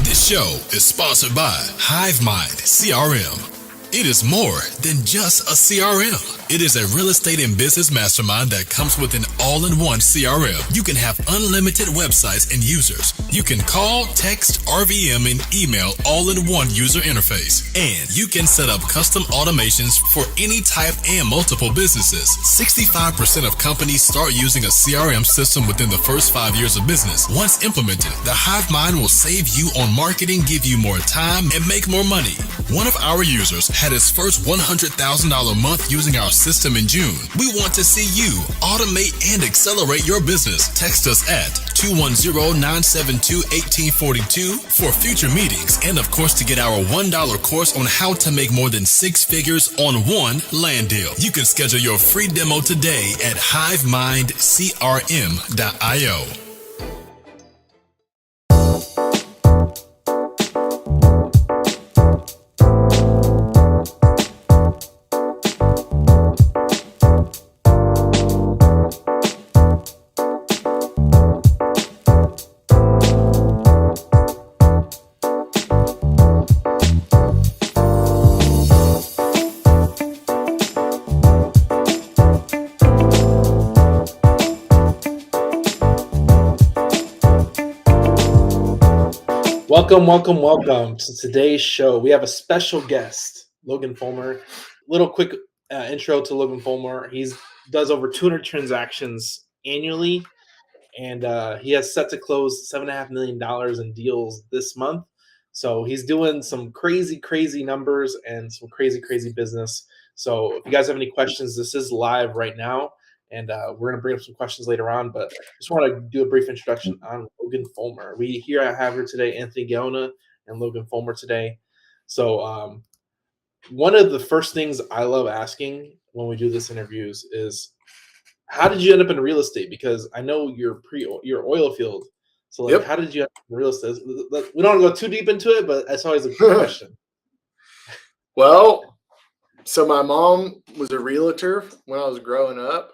This show is sponsored by HiveMind CRM. It is more than just a CRM. It is a real estate and business mastermind that comes with an all-in-one CRM. You can have unlimited websites and users. You can call, text, RVM, and email all in one user interface. And you can set up custom automations for any type and multiple businesses. 65% of companies start using a CRM system within the first 5 years of business. Once implemented, the HiveMind will save you on marketing, give you more time, and make more money. One of our users had his first $100,000 month using our system in June. We want to see you automate and accelerate your business. Text us at 210-972-1842 for future meetings, and of course to get our $1 course on how to make more than 6 figures on one land deal. You can schedule your free demo today at hivemindcrm.io. Welcome to today's show. We have a special guest, Logan Fullmer. Little quick intro to Logan Fullmer. He does over 200 transactions annually, and he has set to close $7.5 million in deals this month. So he's doing some crazy numbers and some crazy business. So if you guys have any questions, this is live right now. And we're going to bring up some questions later on, but I just want to do a brief introduction on Logan Fullmer. I have here today Anthony Gaona and Logan Fullmer today. So one of the first things I love asking when we do this interviews is, how did you end up in real estate? Because I know you're oil field. So like, How did you end up in real estate? We don't want to go too deep into it, but that's always a good question. Well, so my mom was a realtor when I was growing up.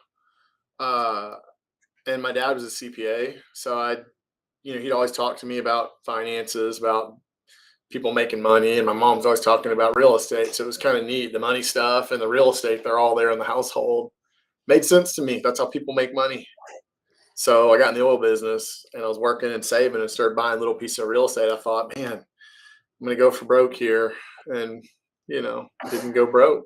And my dad was a CPA. So he'd always talk to me about finances, about people making money. And my mom's always talking about real estate. So it was kind of neat. The money stuff and the real estate, they're all there in the household. Made sense to me. That's how people make money. So I got in the oil business and I was working and saving and started buying little pieces of real estate. I thought, man, I'm going to go for broke here. And, didn't go broke.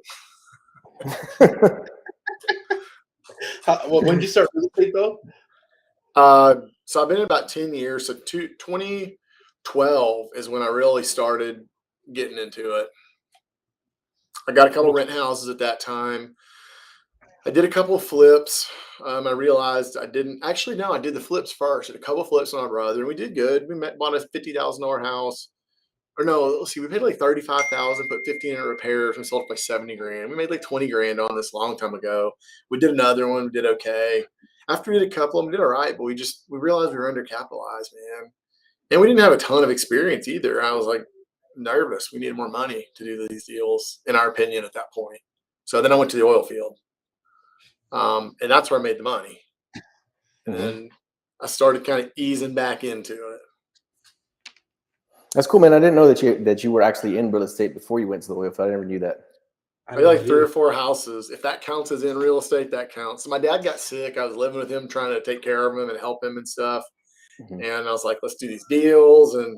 When did you start real estate though? So I've been in about 10 years. So 2012 is when I really started getting into it. I got a couple of rent houses at that time. I did a couple of flips. I realized I did the flips first. I did a couple of flips with my brother, and we did good. We bought a $50,000 house. Or no, let's see, we paid like $35,000, put 15 in repairs, and sold it for like $70,000. We made like $20,000 on this a long time ago. We did another one, we did okay. After we did a couple of them, we did all right, but we realized we were undercapitalized, man. And we didn't have a ton of experience either. I was like nervous. We needed more money to do these deals, in our opinion, at that point. So then I went to the oil field. And that's where I made the money. And then I started kind of easing back into it. That's cool, man. I didn't know that you were actually in real estate before you went to the oil field. I never knew that. I had like 3 or 4 houses. If that counts as in real estate, that counts. So my dad got sick. I was living with him, trying to take care of him and help him and stuff. And I was like, let's do these deals. And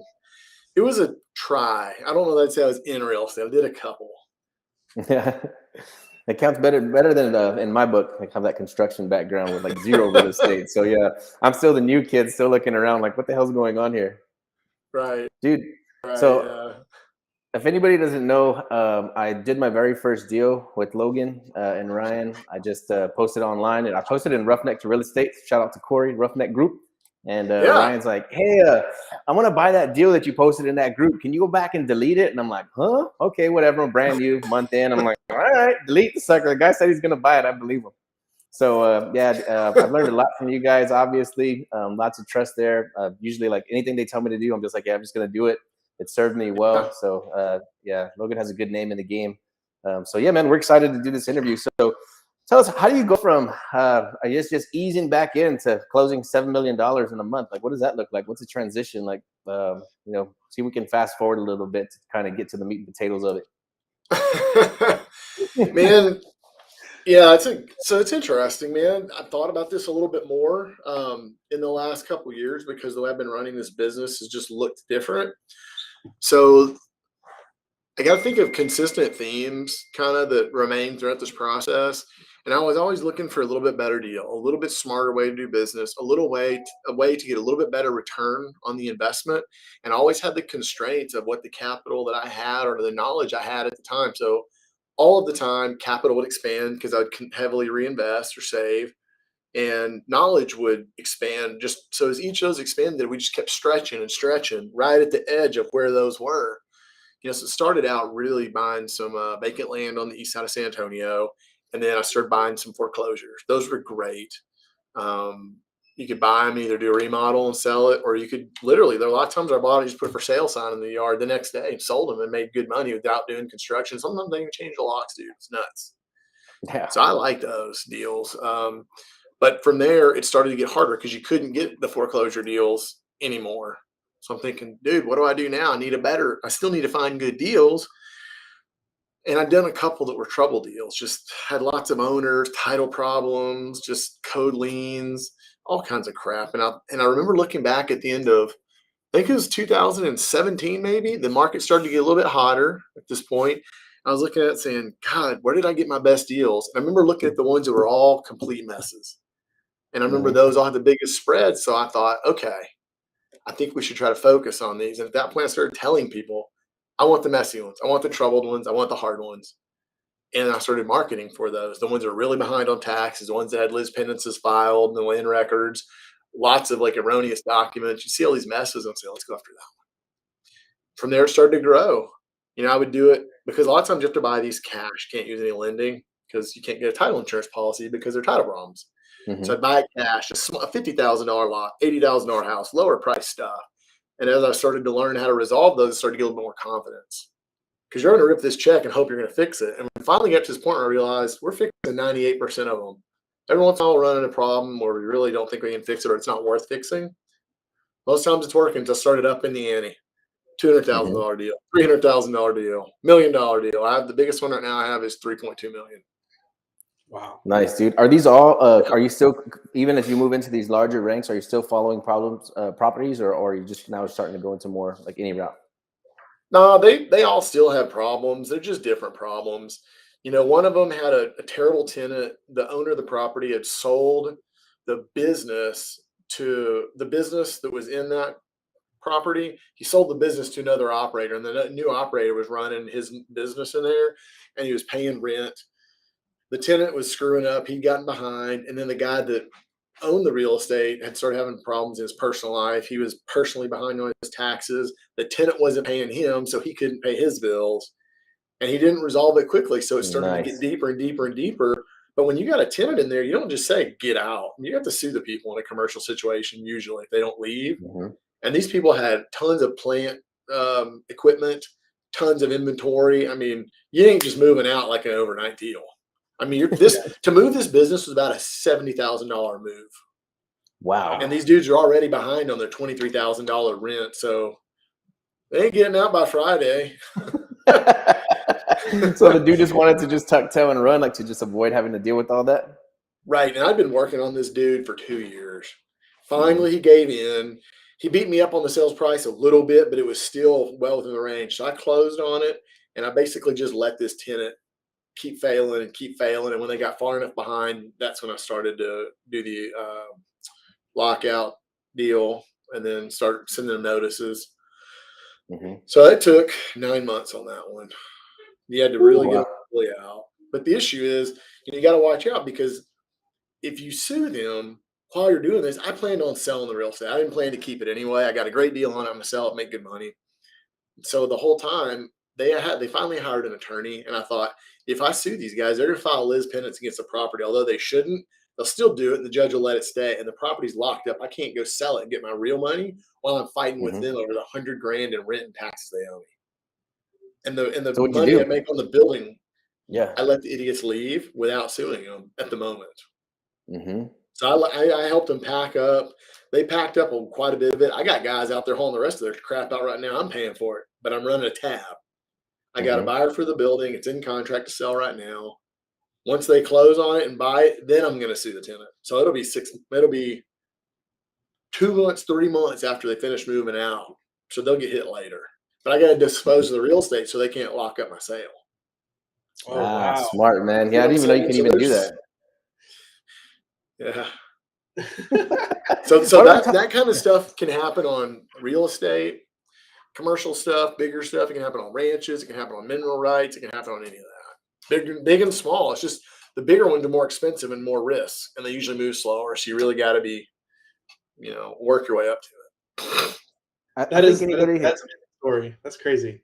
it was a try. I don't know that I'd say I was in real estate. I did a couple. Yeah. It counts better than in my book. I have that construction background with like 0 real estate. So yeah, I'm still the new kid, still looking around like, what the hell's going on here? Right. Dude. Right, so if anybody doesn't know, I did my very first deal with Logan and Ryan. I just posted online, and I posted in Roughneck to Real Estate. Shout out to Corey, Roughneck Group. And Ryan's like, hey, I want to buy that deal that you posted in that group. Can you go back and delete it? And I'm like, huh? Okay, whatever. I'm brand new, month in. I'm like, all right, delete the sucker. The guy said he's going to buy it. I believe him. So, I've learned a lot from you guys, obviously. Lots of trust there. Usually, like, anything they tell me to do, I'm just like, yeah, I'm just going to do it. It served me well. So, Logan has a good name in the game. So, yeah, man, we're excited to do this interview. So, Tell us, how do you go from I guess just easing back into closing $7 million in a month? Like, what does that look like? What's the transition like? See, we can fast forward a little bit to kind of get to the meat and potatoes of it. Man, yeah, it's interesting, man. I thought about this a little bit more in the last couple of years because the way I've been running this business has just looked different. So I got to think of consistent themes kind of that remain throughout this process. And I was always looking for a little bit better deal, a little bit smarter way to do business, a way to get a little bit better return on the investment. And I always had the constraints of what the capital that I had or the knowledge I had at the time. So all of the time, capital would expand because I'd heavily reinvest or save, and knowledge would expand. Just so as each of those expanded, we just kept stretching and stretching right at the edge of where those were. So it started out really buying some vacant land on the east side of San Antonio, and then I started buying some foreclosures. Those were great. You could buy them, either do a remodel and sell it, or you could literally, there are a lot of times I bought it, just put for sale sign in the yard the next day and sold them and made good money without doing construction. Sometimes they even change the locks, dude. It's nuts. Yeah. So I like those deals. But from there, it started to get harder because you couldn't get the foreclosure deals anymore. So I'm thinking, dude, what do I do now? I still need to find good deals. And I've done a couple that were trouble deals, just had lots of owners, title problems, just code liens, all kinds of crap. And I remember looking back at the end of, I think it was 2017, maybe. The market started to get a little bit hotter at this point. I was looking at it saying, God, where did I get my best deals? And I remember looking at the ones that were all complete messes. And I remember those all had the biggest spreads. So I thought, okay, I think we should try to focus on these. And at that point, I started telling people, I want the messy ones. I want the troubled ones. I want the hard ones. And I started marketing for those. The ones that are really behind on taxes, the ones that had Liz penances filed, no land records, lots of like erroneous documents. You see all these messes and say, let's go after that one. From there, it started to grow. I would do it because a lot of times you have to buy these cash. You can't use any lending because you can't get a title insurance policy because they're title problems. Mm-hmm. So I'd buy cash, a $50,000 lot, $80,000 house, lower price stuff. And as I started to learn how to resolve those, I started to get a little bit more confidence. Because you're going to rip this check and hope you're going to fix it. And we finally got to this point where I realized we're fixing 98% of them. Every once in a while, we'll run into a problem where we really don't think we can fix it or it's not worth fixing. Most times it's working. So I started up in the ante. $200,000 deal, $300,000 deal, $1 million deal. I have the biggest one right now I have is $3.2 million. Wow. Nice, dude. Are these all, are you still, even if you move into these larger ranks, are you still following properties or are you just now starting to go into more like any route? No, they all still have problems. They're just different problems. One of them had a terrible tenant. The owner of the property had sold the business that was in that property. He sold the business to another operator, and the new operator was running his business in there, and he was paying rent. The tenant was screwing up. He'd gotten behind, and then the guy that owned the real estate had started having problems in his personal life. He was personally behind on his taxes. The tenant wasn't paying him, so he couldn't pay his bills, and he didn't resolve it quickly. So it started to get deeper and deeper and deeper. But when you got a tenant in there, you don't just say, get out. You have to sue the people in a commercial situation, usually, if they don't leave. Mm-hmm. And these people had tons of plant equipment, tons of inventory. I mean, you ain't just moving out like an overnight deal. I mean, to move this business was about a $70,000 move. Wow. And these dudes are already behind on their $23,000 rent. So they ain't getting out by Friday. So the dude just wanted to just tuck tail and run, like to just avoid having to deal with all that? Right. And I've been working on this dude for 2 years. Finally, he gave in. He beat me up on the sales price a little bit, but it was still well within the range. So I closed on it, and I basically just let this tenant keep failing. And when they got far enough behind, that's when I started to do the lockout deal and then start sending them notices. Mm-hmm. So it took 9 months on that one. You had to really get really out. But the issue is, you got to watch out, because if you sue them while you're doing this, I planned on selling the real estate. I didn't plan to keep it anyway. I got a great deal on it. I'm going to sell it, make good money. So the whole time, they finally hired an attorney, and I thought, if I sue these guys, they're going to file Liz penance against the property. Although they shouldn't, they'll still do it, and the judge will let it stay, and the property's locked up. I can't go sell it and get my real money while I'm fighting with them over the $100,000 in rent and taxes they owe me. And the so money I make on the building Yeah. I let the idiots leave without suing them at the moment. Mm-hmm. So I helped them pack up. They packed up on quite a bit of it. I got guys out there hauling the rest of their crap out right now. I'm paying for it, but I'm running a tab. I got a buyer for the building. It's in contract to sell right now. Once they close on it and buy it, then I'm going to sue the tenant. So it'll be 2 months, 3 months after they finish moving out. So they'll get hit later. But I got to dispose of the real estate so they can't lock up my sale. Oh, wow. Smart, man. Yeah, I didn't even know you could even do that. Yeah. So that kind of stuff can happen on real estate, commercial stuff, bigger stuff. It can happen on ranches. It can happen on mineral rights. It can happen on any of that. Big and small. It's just the bigger ones are more expensive and more risk, and they usually move slower. So you really got to be, work your way up to it. That's a story. That's crazy.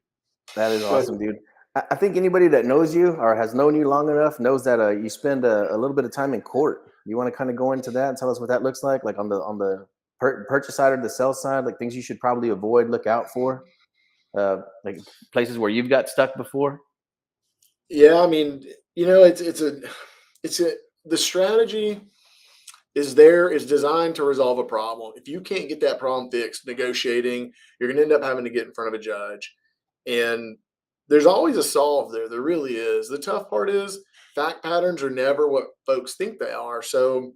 That is awesome, dude. I think anybody that knows you or has known you long enough knows that you spend a little bit of time in court. You want to kind of go into that and tell us what that looks like on the purchase side or the sell side, like things you should probably avoid, look out for, like places where you've got stuck before. Yeah, I mean, the strategy is designed to resolve a problem. If you can't get that problem fixed, negotiating, you're going to end up having to get in front of a judge. And there's always a solve there. There really is. The tough part is fact patterns are never what folks think they are. So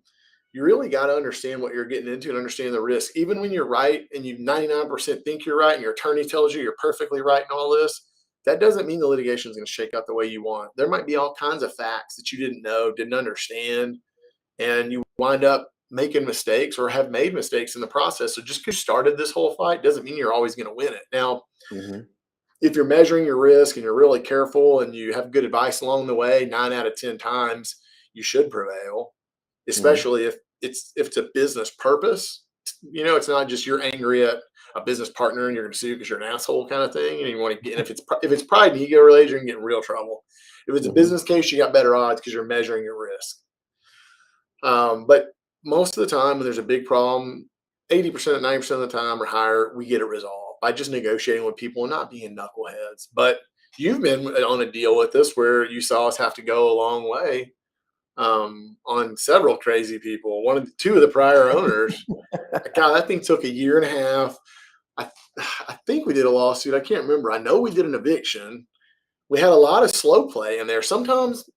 you really got to understand what you're getting into and understand the risk. Even when you're right and you 99% think you're right and your attorney tells you you're perfectly right and all this, that doesn't mean the litigation is going to shake out the way you want. There might be all kinds of facts that you didn't know, didn't understand, and you wind up making mistakes or have made mistakes in the process. So just because you started this whole fight doesn't mean you're always going to win it. Now, if you're measuring your risk and you're really careful and you have good advice along the way, 9 out of 10 times you should prevail, especially if it's a business purpose. It's not just you're angry at a business partner and you're going to sue because you're an asshole kind of thing. And you want to get, if it's pride and ego related, you're going to get in real trouble. If it's a business case, you got better odds because you're measuring your risk. But most of the time when there's a big problem, 80%, 90% of the time or higher, we get it resolved by just negotiating with people and not being knuckleheads. But you've been on a deal with us where you saw us have to go a long way on several crazy people. Two of the prior owners, God, that thing took 1.5 years. I think we did a lawsuit. I can't remember. I know we did an eviction. We had a lot of slow play in there. Sometimes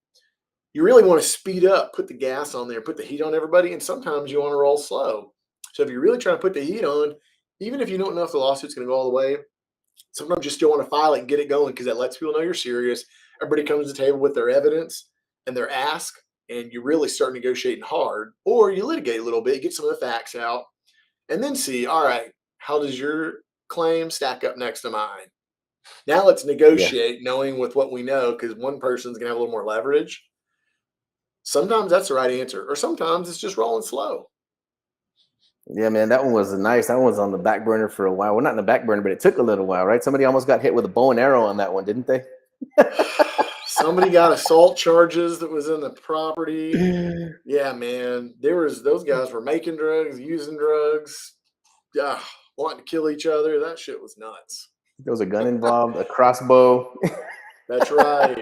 you really want to speed up, put the gas on there, put the heat on everybody, and sometimes you want to roll slow. So if you're really trying to put the heat on, even if you don't know if the lawsuit's going to go all the way, sometimes you still want to file it and get it going because that lets people know you're serious. Everybody comes to the table with their evidence and their ask, and you really start negotiating hard, or you litigate a little bit, get some of the facts out, and then see, all right, how does your claim stack up next to mine? Now let's negotiate knowing with what we know, because one person's going to have a little more leverage. Sometimes that's the right answer, or sometimes it's just rolling slow. Yeah, man, that one was nice. That one was on the back burner for a while. Well, not in the back burner, but it took a little while, right? Somebody almost got hit with a bow and arrow on that one, didn't they? Somebody got assault charges that was in the property. Yeah, man. Those guys were making drugs, using drugs, wanting to kill each other. That shit was nuts. There was a gun involved, a crossbow. That's right.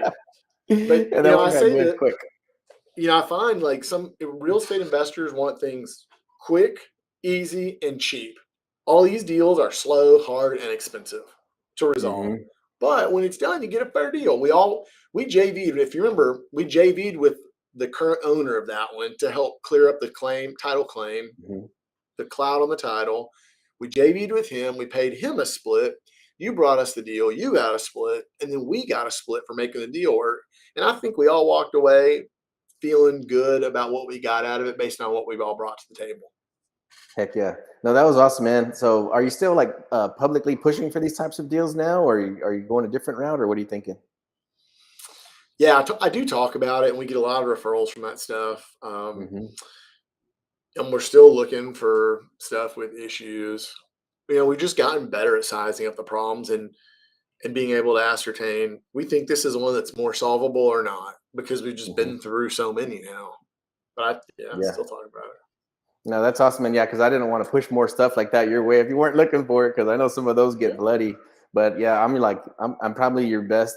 But and that one I say got that quick. I find like some real estate investors want things quick, easy, and cheap. All these deals are slow, hard, and expensive to resolve. But when it's done, you get a fair deal. We JV'd, if you remember, we JV'd with the current owner of that one to help clear up the title claim, the cloud on the title. We JV'd with him. We paid him a split. You brought us the deal. You got a split. And then we got a split for making the deal work. And I think we all walked away feeling good about what we got out of it based on what we've all brought to the table. Heck yeah. No, that was awesome, man. So are you still like publicly pushing for these types of deals now, or are you going a different route, or what are you thinking? Yeah, I do talk about it, and we get a lot of referrals from that stuff. And we're still looking for stuff with issues. We've just gotten better at sizing up the problems and being able to ascertain, we think this is one that's more solvable or not, because we've just been through so many now. But I'm still talking about it. No, that's awesome. And yeah, because I didn't want to push more stuff like that your way if you weren't looking for it, because I know some of those get bloody. But yeah, I'm probably your best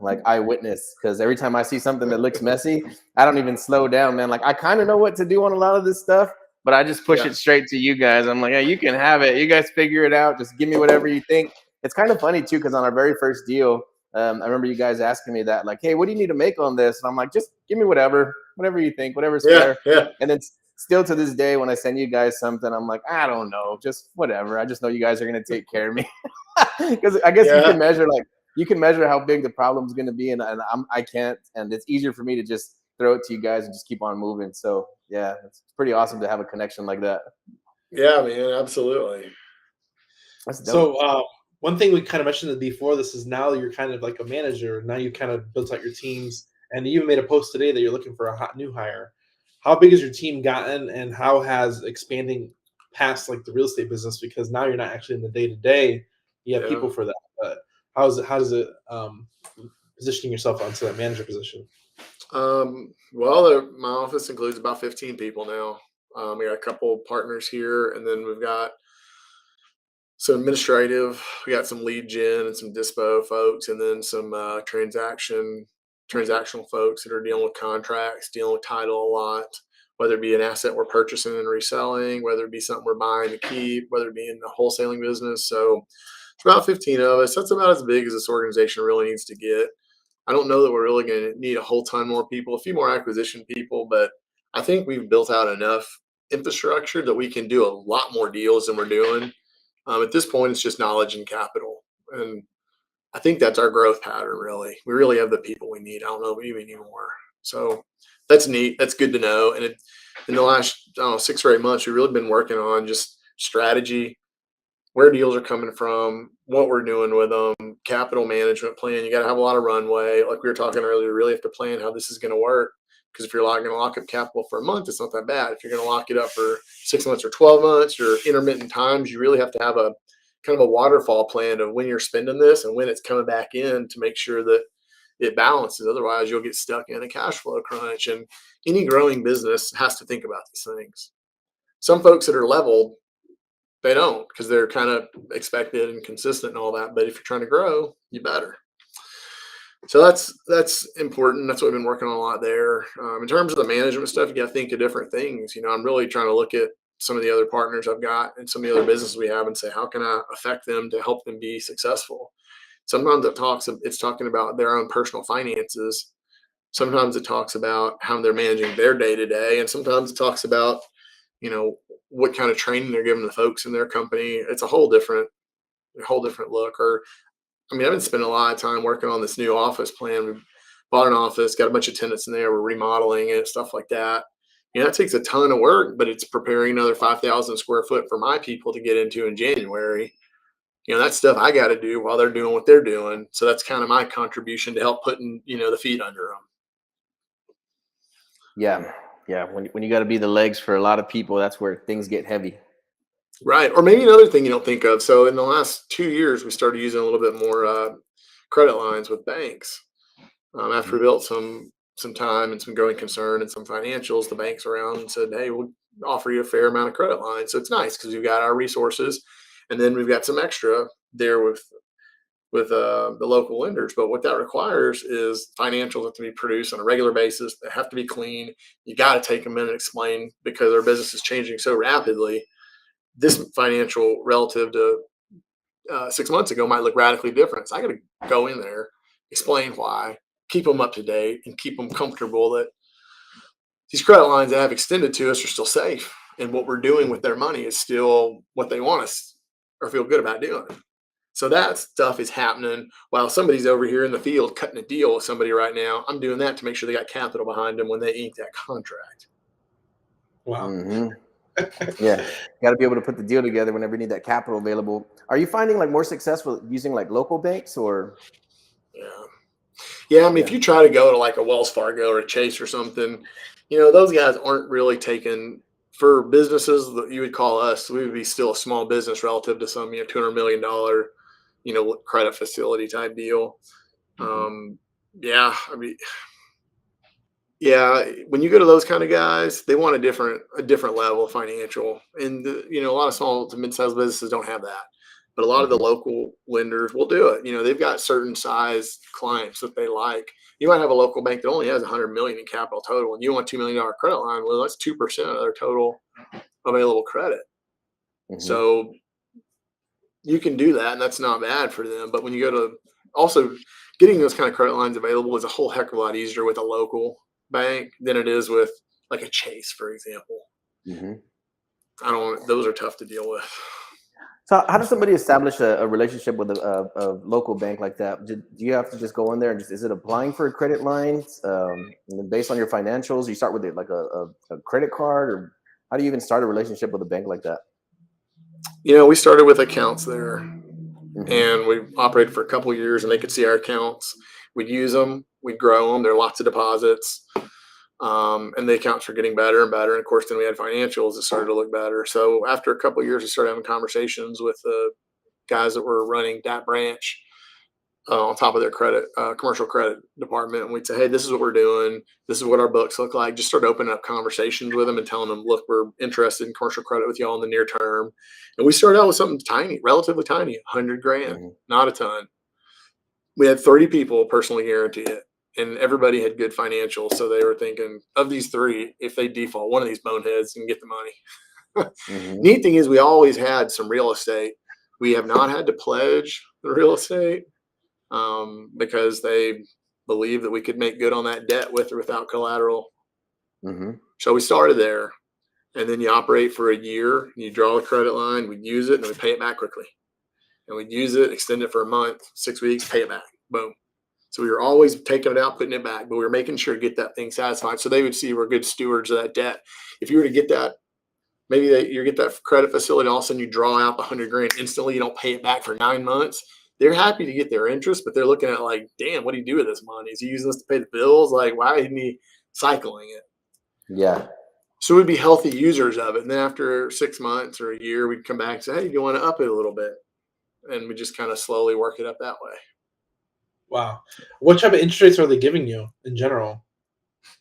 like eyewitness, because every time I see something that looks messy, I don't even slow down, man. Like I kind of know what to do on a lot of this stuff, but I just push it straight to you guys. I'm like, yeah, you can have it. You guys figure it out. Just give me whatever you think. It's kind of funny too, because on our very first deal, I remember you guys asking me that, like, hey, what do you need to make on this? And I'm like, just give me whatever you think, whatever's fair. Yeah. And then still to this day, when I send you guys something, I'm like, I don't know, just whatever. I just know you guys are gonna take care of me. Because I guess you can measure how big the problem is going to be, and I can't, and it's easier for me to just throw it to you guys and just keep on moving. So yeah, it's pretty awesome to have a connection like that. Yeah, man, absolutely. That's dope. So one thing we kind of mentioned before this is now you're kind of like a manager. Now you've kind of built out your teams, and you even made a post today that you're looking for a hot new hire. How big has your team gotten, and how has expanding past like the real estate business? Because now you're not actually in the day to day. You have people for that, but how does it positioning yourself onto that manager position? Well, my office includes about 15 people now. We got a couple partners here, and then we've got some administrative. We got some lead gen and some dispo folks, and then some transactional folks that are dealing with contracts, dealing with title a lot, whether it be an asset we're purchasing and reselling, whether it be something we're buying to keep, whether it be in the wholesaling business. So it's about 15 of us. That's about as big as this organization really needs to get. I don't know that we're really going to need a whole ton more people, a few more acquisition people, but I think we've built out enough infrastructure that we can do a lot more deals than we're doing. At this point, it's just knowledge and capital. And I think that's our growth pattern, really. We really have the people we need. I don't know if we even need more. So that's neat. That's good to know. And in the last 6 or 8 months, we've really been working on just strategy, where deals are coming from, what we're doing with them, capital management plan. You got to have a lot of runway. Like we were talking earlier, you really have to plan how this is going to work. Because if you're going to lock up capital for a month, it's not that bad. If you're going to lock it up for 6 months or 12 months or intermittent times, you really have to have a kind of a waterfall plan of when you're spending this and when it's coming back in to make sure that it balances. Otherwise, you'll get stuck in a cash flow crunch. And any growing business has to think about these things. Some folks that are leveled, they don't, because they're kind of expected and consistent and all that. But if you're trying to grow, you better. So that's important. That's what we've been working on a lot there. In terms of the management stuff, you got to think of different things. I'm really trying to look at some of the other partners I've got and some of the other businesses we have and say, how can I affect them to help them be successful? Sometimes it's talking about their own personal finances. Sometimes it talks about how they're managing their day to day. And sometimes it talks about, what kind of training they're giving the folks in their company. It's a whole different look. I've been spending a lot of time working on this new office plan. We bought an office, got a bunch of tenants in there. We're remodeling it, stuff like that. That takes a ton of work, but it's preparing another 5,000 square foot for my people to get into in January. That's stuff I got to do while they're doing what they're doing. So that's kind of my contribution to help putting, the feet under them. Yeah. When you got to be the legs for a lot of people, that's where things get heavy. Right. Or maybe another thing you don't think of. So in the last 2 years, we started using a little bit more credit lines with banks. After we built some time and some growing concern and some financials, the banks around and said, hey, we'll offer you a fair amount of credit lines. So it's nice because we've got our resources and then we've got some extra there with the local lenders. But what that requires is financials have to be produced on a regular basis. They have to be clean. You got to take a minute and explain, because our business is changing so rapidly. This financial relative to 6 months ago might look radically different. So I got to go in there, explain why, keep them up to date, and keep them comfortable that these credit lines that have extended to us are still safe. And what we're doing with their money is still what they want us or feel good about doing. So that stuff is happening while somebody's over here in the field cutting a deal with somebody right now. I'm doing that to make sure they got capital behind them when they ink that contract. Wow. Mm-hmm. Yeah, got to be able to put the deal together whenever you need that capital available. Are you finding more successful using local banks or? Yeah. If you try to go to a Wells Fargo or a Chase or something, those guys aren't really taking, for businesses that you would call us, we would be still a small business relative to some $200 million credit facility type deal. When you go to those kind of guys, they want a different level of financial, and a lot of small to mid-sized businesses don't have that. But a lot of the local lenders will do it. They've got certain size clients that they like. You might have a local bank that only has 100 million in capital total, and you want $2 million credit line. Well, that's 2% of their total available credit. So you can do that, and that's not bad for them. But when you go to also getting those kind of credit lines available is a whole heck of a lot easier with a local bank than it is with like a Chase, for example. Those are tough to deal with. So how does somebody establish a relationship with a local bank like that? Do you have to just go in there and is it applying for a credit line? And then based on your financials, you start with it like a credit card, or how do you even start a relationship with a bank like that? We started with accounts there, and we operated for a couple of years, and they could see our accounts. We'd use them, we'd grow them. There are lots of deposits. And the accounts were getting better and better. And of course, then we had financials that started to look better. So after a couple of years, we started having conversations with the guys that were running that branch on top of their commercial credit department. And we'd say, hey, this is what we're doing. This is what our books look like. Just start opening up conversations with them and telling them, look, we're interested in commercial credit with y'all in the near term. And we started out with something tiny, relatively tiny, 100 grand, not a ton. We had 30 people personally guarantee it. And everybody had good financials. So they were thinking, of these three, if they default, one of these boneheads can get the money. Neat thing is we always had some real estate. We have not had to pledge the real estate because they believe that we could make good on that debt with or without collateral. So we started there. And then you operate for a year. You draw a credit line. We'd use it, and we pay it back quickly. And we'd use it, extend it for a month, 6 weeks, pay it back. Boom. So we were always taking it out, putting it back, but we were making sure to get that thing satisfied. So they would see we're good stewards of that debt. If you were to get that, maybe you get that credit facility, all of a sudden you draw out the 100 grand instantly, you don't pay it back for 9 months. They're happy to get their interest, but they're looking at like, damn, what do you do with this money? Is he using this to pay the bills? Like, why isn't he cycling it? Yeah. So we'd be healthy users of it. And then after 6 months or a year, we'd come back and say, hey, you want to up it a little bit? And we just kind of slowly work it up that way. Wow. What type of interest rates are they giving you in general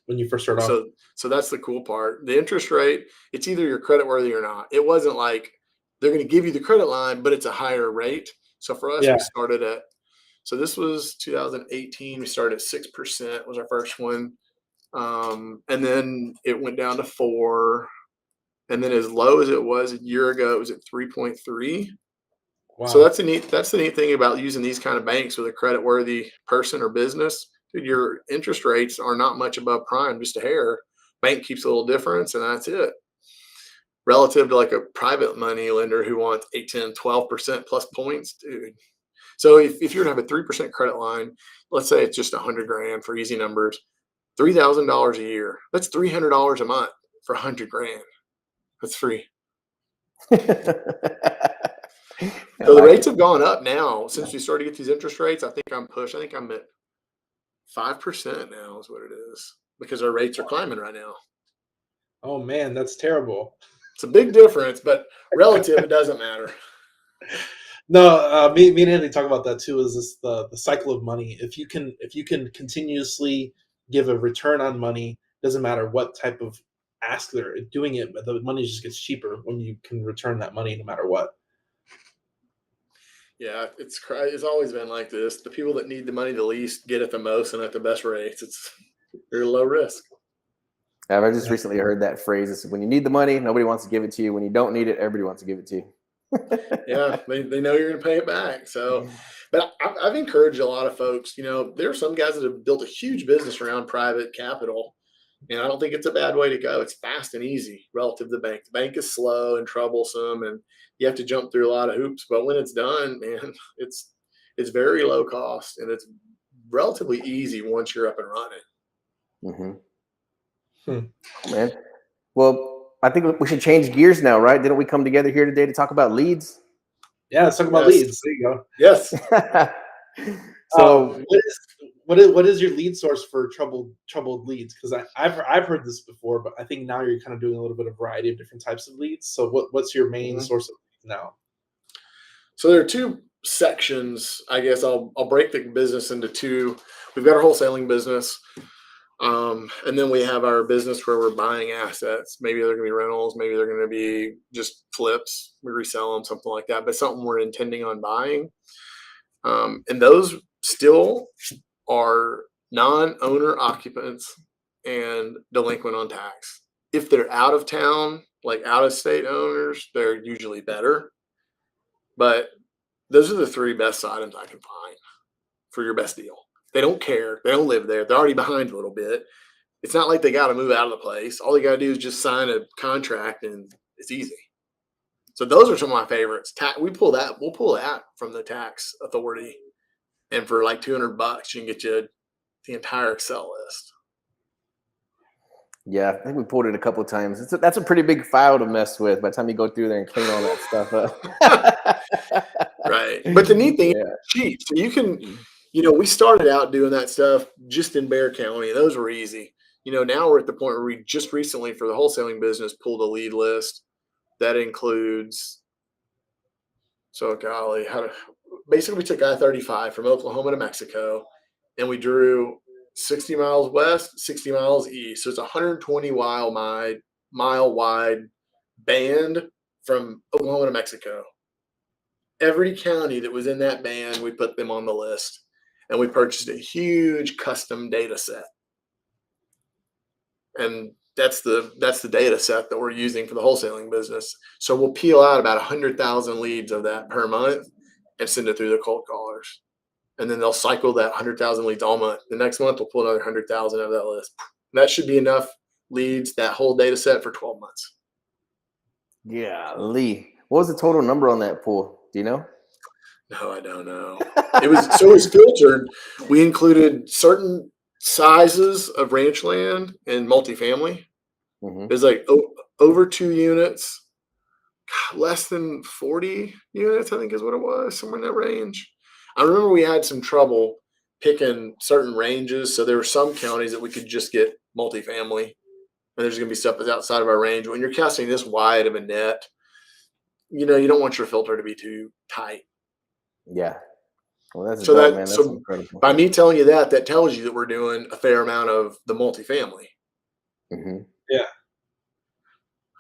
when you first start off? So that's the cool part. The interest rate, it's either you're credit worthy or not. It wasn't like they're going to give you the credit line, but it's a higher rate. So for us, we started so this was 2018. We started at 6% was our first one. And then it went down to 4%. And then as low as it was a year ago, it was at 3.3%. Wow. So that's the neat thing about using these kind of banks with a credit-worthy person or business. Dude, your interest rates are not much above prime, just a hair. Bank keeps a little difference, and that's it. Relative to like a private money lender who wants 8, 10, 12% plus points, dude. So if you're going to have a 3% credit line, let's say it's just 100 grand for easy numbers, $3,000 a year. That's $300 a month for 100 grand. That's free. So the rates have gone up now since we started to get these interest rates. I think I'm at 5% now is what it is because our rates are climbing right now. Oh man, that's terrible. It's a big difference, but relative, it doesn't matter. No, me and Andy talk about that too. Is this the cycle of money? If you can continuously give a return on money, doesn't matter what type of ask they're doing it, but the money just gets cheaper when you can return that money no matter what. Yeah, it's always been like this. The people that need the money the least get it the most and at the best rates. They're low risk. I just recently heard that phrase. It's when you need the money, nobody wants to give it to you. When you don't need it, everybody wants to give it to you. Yeah, they know you're going to pay it back. So, but I've encouraged a lot of folks. There are some guys that have built a huge business around private capital, and I don't think it's a bad way to go. It's fast and easy relative to the bank. The bank is slow and troublesome, and you have to jump through a lot of hoops. But when it's done, man, it's very low cost and it's relatively easy once you're up and running. Man, well, I think we should change gears now, right? Didn't we come together here today to talk about leads? Yeah, let's talk about leads. There you go. Yes. So, what is your lead source for troubled leads? Because I've heard this before, but I think now you're kind of doing a little bit of variety of different types of leads. So, what's your main source of leads now? So there are two sections. I guess I'll break the business into two. We've got our wholesaling business. And then we have our business where we're buying assets. Maybe they're going to be rentals. Maybe they're going to be just flips. We resell them, something like that. But something we're intending on buying. And those still are non-owner occupants and delinquent on tax. If they're out of town, like out-of-state owners, they're usually better. But those are the three best items I can find for your best deal. They don't care. They don't live there. They're already behind a little bit. It's not like they got to move out of the place. All they got to do is just sign a contract, and it's easy. So those are some of my favorites. We'll pull that from the tax authority, and for like $200, you can get you the entire Excel list. Yeah, I think we pulled it a couple of times. That's a pretty big file to mess with by the time you go through there and clean all that stuff up. Right. But the neat thing is it's cheap. So you can, we started out doing that stuff just in Bexar County. Those were easy. Now we're at the point where we just recently, for the wholesaling business, pulled a lead list that includes, basically we took I-35 from Oklahoma to Mexico, and we drew 60 miles west, 60 miles east. So it's a 120 mile wide band from Oklahoma to Mexico. Every county that was in that band, we put them on the list, and we purchased a huge custom data set. And that's the data set that we're using for the wholesaling business. So we'll peel out about 100,000 leads of that per month and send it through the cold callers. And then they'll cycle that 100,000 leads all month. The next month, we'll pull another 100,000 out of that list. That should be enough leads, that whole data set, for 12 months. Yeah, Lee. What was the total number on that pool? Do you know? No, I don't know. It was filtered. We included certain sizes of ranch land and multifamily. Mm-hmm. It was like over 2 units, less than 40 units, I think is what it was, somewhere in that range. I remember we had some trouble picking certain ranges. So there were some counties that we could just get multifamily, and there's going to be stuff that's outside of our range. When you're casting this wide of a net, you don't want your filter to be too tight. Yeah. Well, that's so man. That's incredible. By me telling you that tells you that we're doing a fair amount of the multifamily. Mm-hmm. Yeah.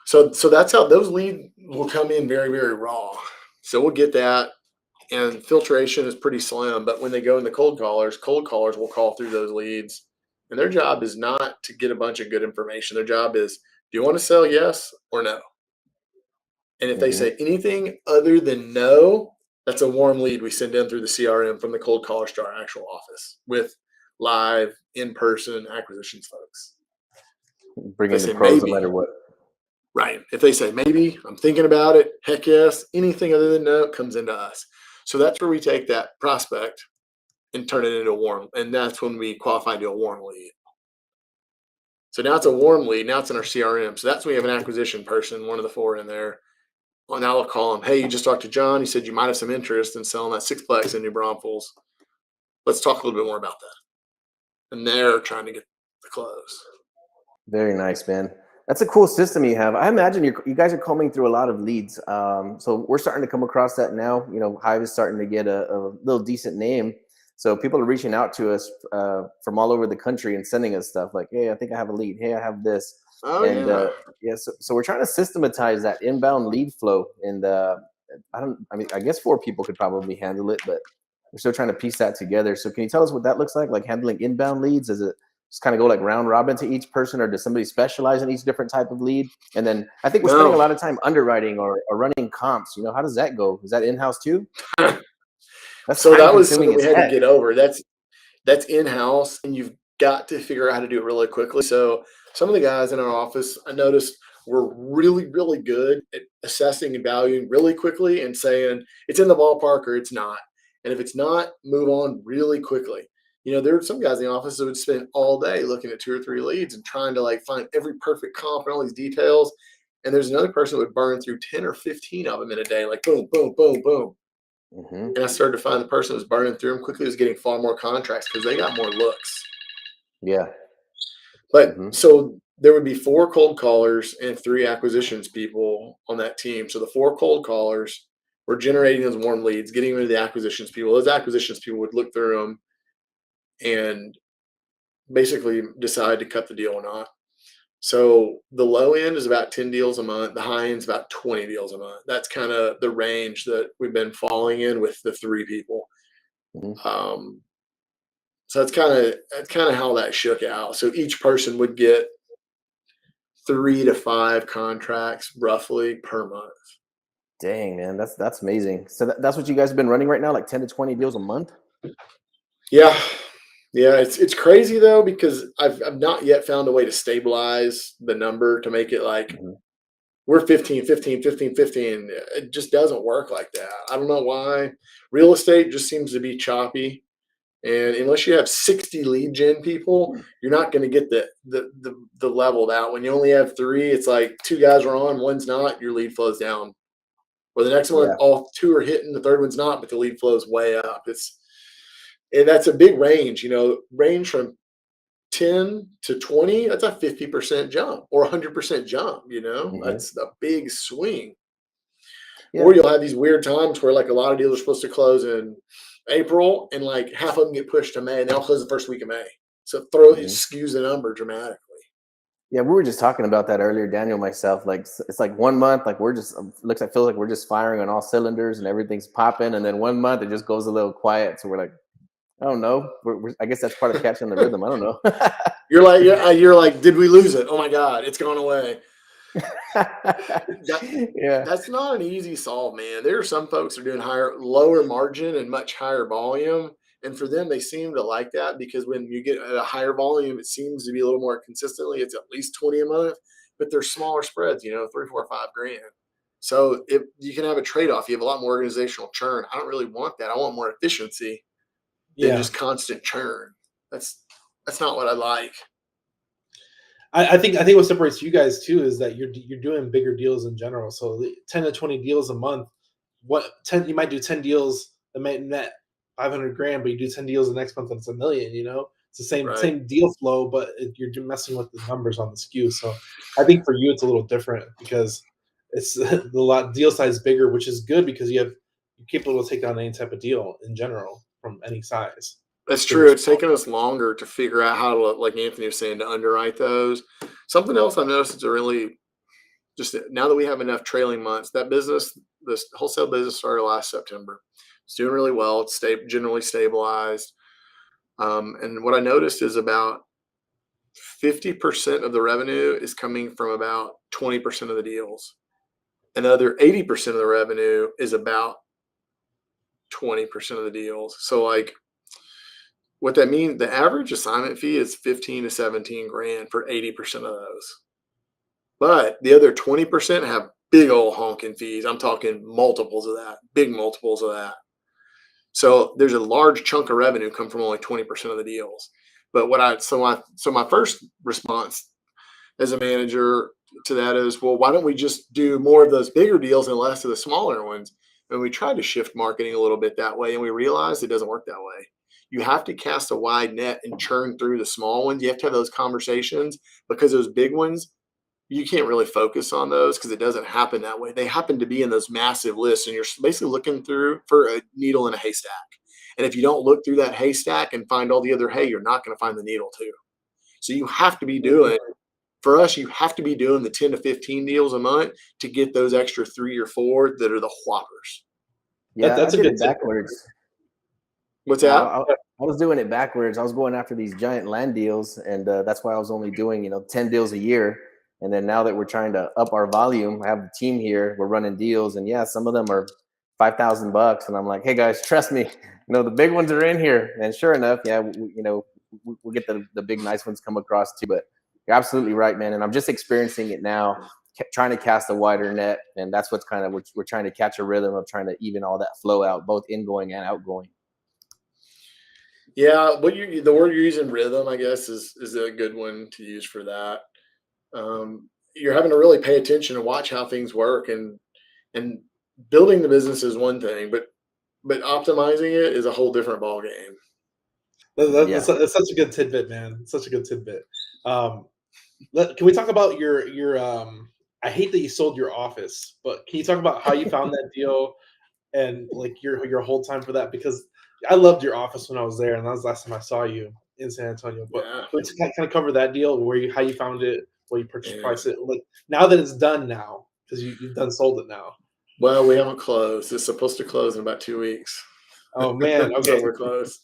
So that's how those leads will come in, very, very raw. So we'll get that, and filtration is pretty slim. But when they go in the cold callers will call through those leads, and their job is not to get a bunch of good information. Their job is, do you want to sell, yes or no? And if they say anything other than no, that's a warm lead we send in through the CRM from the cold callers to our actual office with live in-person acquisitions folks. Bring in the pros no matter what. Right. If they say maybe, I'm thinking about it, heck yes, anything other than no comes into us. So that's where we take that prospect and turn it into a warm. And that's when we qualify to a warm lead. So now it's a warm lead. Now it's in our CRM. So that's when we have an acquisition person, one of the 4 in there. Well, now I'll call him. Hey, you just talked to John. He said you might have some interest in selling that 6-plex in New Braunfels. Let's talk a little bit more about that. And they're trying to get the close. Very nice, man. That's a cool system you have. I imagine you guys are combing through a lot of leads. So we're starting to come across that now. Hive is starting to get a little decent name. So people are reaching out to us from all over the country and sending us stuff like, hey, I think I have a lead. Hey, I have this. Oh, and so we're trying to systematize that inbound lead flow. And I guess 4 people could probably handle it, but we're still trying to piece that together. So can you tell us what that looks like handling inbound leads? Is it just kind of go like round robin to each person, or does somebody specialize in each different type of lead? And then I think we're spending a lot of time underwriting or running comps. How does that go? Is that in-house too? So that was something we had to get over. That's in-house, and you've got to figure out how to do it really quickly. So some of the guys in our office, I noticed, were really, really good at assessing and valuing really quickly and saying it's in the ballpark or it's not. And if it's not, move on really quickly. There were some guys in the office that would spend all day looking at 2 or 3 leads and trying to find every perfect comp and all these details. And there's another person that would burn through 10 or 15 of them in a day, like boom, boom, boom, boom. And I started to find the person that was burning through them quickly was getting far more contracts because they got more looks. Yeah. But so there would be 4 cold callers and 3 acquisitions people on that team. So the 4 cold callers were generating those warm leads, getting rid of the acquisitions people. Those acquisitions people would look through them and basically decide to cut the deal or not. So the low end is about 10 deals a month. The high end is about 20 deals a month. That's kind of the range that we've been falling in with the 3 people. Mhm. So that's kind of how that shook out. So each person would get 3 to 5 contracts roughly per month. Dang, man, that's amazing. So that's what you guys have been running right now, like 10 to 20 deals a month? Yeah. Yeah, it's crazy though, because I've not yet found a way to stabilize the number to make it like Mhm. we're 15, 15, 15, 15. It just doesn't work like that. I don't know why. Real estate just seems to be choppy. And unless you have 60 lead gen people, you're not going to get the leveled out. When you only have 3, it's like 2 guys are on, one's not, your lead flows down. Or the next one, Yeah. all 2 are hitting, the third one's not, but the lead flows way up. And that's a big range, range from 10 to 20, that's a 50% jump or 100% jump, Mhm. that's a big swing. Yeah. Or you'll have these weird times where like a lot of deals are supposed to close in April and like half of them get pushed to May and they all close the first week of May. So it Mhm. skews the number dramatically. Yeah, we were just talking about that earlier, Daniel, myself. Like it's like 1 month, like we're just feels like we're just firing on all cylinders and everything's popping, and then 1 month it just goes a little quiet. So we're like, I don't know. I guess that's part of catching the rhythm. I don't know. You're like, did we lose it? Oh my God, it's gone away. That Yeah. that's not an easy solve, man. There are some folks that are doing lower margin and much higher volume. And for them, they seem to like that because when you get at a higher volume, it seems to be a little more consistently. It's at least 20 a month, but they're smaller spreads, 3, 4, 5 grand. So if you can have a trade-off, you have a lot more organizational churn. I don't really want that. I want more efficiency than Yeah. just constant churn. That's not what I like. I think what separates you guys too is that you're doing bigger deals in general. So 10 to 20 deals a month. You might do 10 deals that might net 500 grand, but you do 10 deals the next month and it's a million. It's the same Right. same deal flow, but you're messing with the numbers on the skew. So I think for you it's a little different because it's the deal size bigger, which is good because you're capable to take on any type of deal in general from any size. That's Bigger. true. It's taken us longer to figure out how to, like Anthony was saying, to underwrite those. Something else I've noticed is a really just now that we have enough trailing months, this wholesale business started last September. It's doing really well. It's generally stabilized. And what I noticed is about 50% of the revenue is coming from about 20% of the deals. Another 80% of the revenue is about 20% of the deals. So like what that means, the average assignment fee is 15 to 17 grand for 80% of those. But the other 20% have big old honking fees. I'm talking multiples of that, big multiples of that. So there's a large chunk of revenue come from only 20% of the deals. But my first response as a manager to that is, well, why don't we just do more of those bigger deals and less of the smaller ones? And we tried to shift marketing a little bit that way, and we realized it doesn't work that way. You have to cast a wide net and churn through the small ones. You have to have those conversations because those big ones, you can't really focus on those because it doesn't happen that way. They happen to be in those massive lists, and you're basically looking through for a needle in a haystack. And if you don't look through that haystack and find all the other hay, you're not going to find the needle too. So you have to be doing, for us, you have to be doing the 10 to 15 deals a month to get those extra 3 or 4 that are the whoppers. Yeah, I That's a did good it tip. backwards. What's Yeah, that? I was doing it backwards. I was going after these giant land deals, and that's why I was only doing 10 deals a year. And then now that we're trying to up our volume, I have the team here. We're running deals, and yeah, some of them are $5,000, and I'm like, hey guys, trust me, the big ones are in here. And sure enough, yeah, we'll get the big nice ones come across too. But you're absolutely right, man. And I'm just experiencing it now, trying to cast a wider net, and that's what's kind of we're trying to catch a rhythm of trying to even all that flow out, both ingoing and outgoing. Yeah, the word you're using, rhythm, I guess, is a good one to use for that. You're having to really pay attention and watch how things work, and building the business is one thing, but optimizing it is a whole different ball game. That's Yeah. such a good tidbit, man. Such a good tidbit. Um, can we talk about your I hate that you sold your office, but can you talk about how you found that deal and like your whole time for that? Because I loved your office when I was there, and that was the last time I saw you. in San Antonio. But Yeah. let's kind of cover that deal, how you found it, where you purchased, Yeah. price it. Like now that it's done now, because you've done sold it now. Well, we haven't closed. It's supposed to close in about 2 weeks. Oh man, okay. So we're close.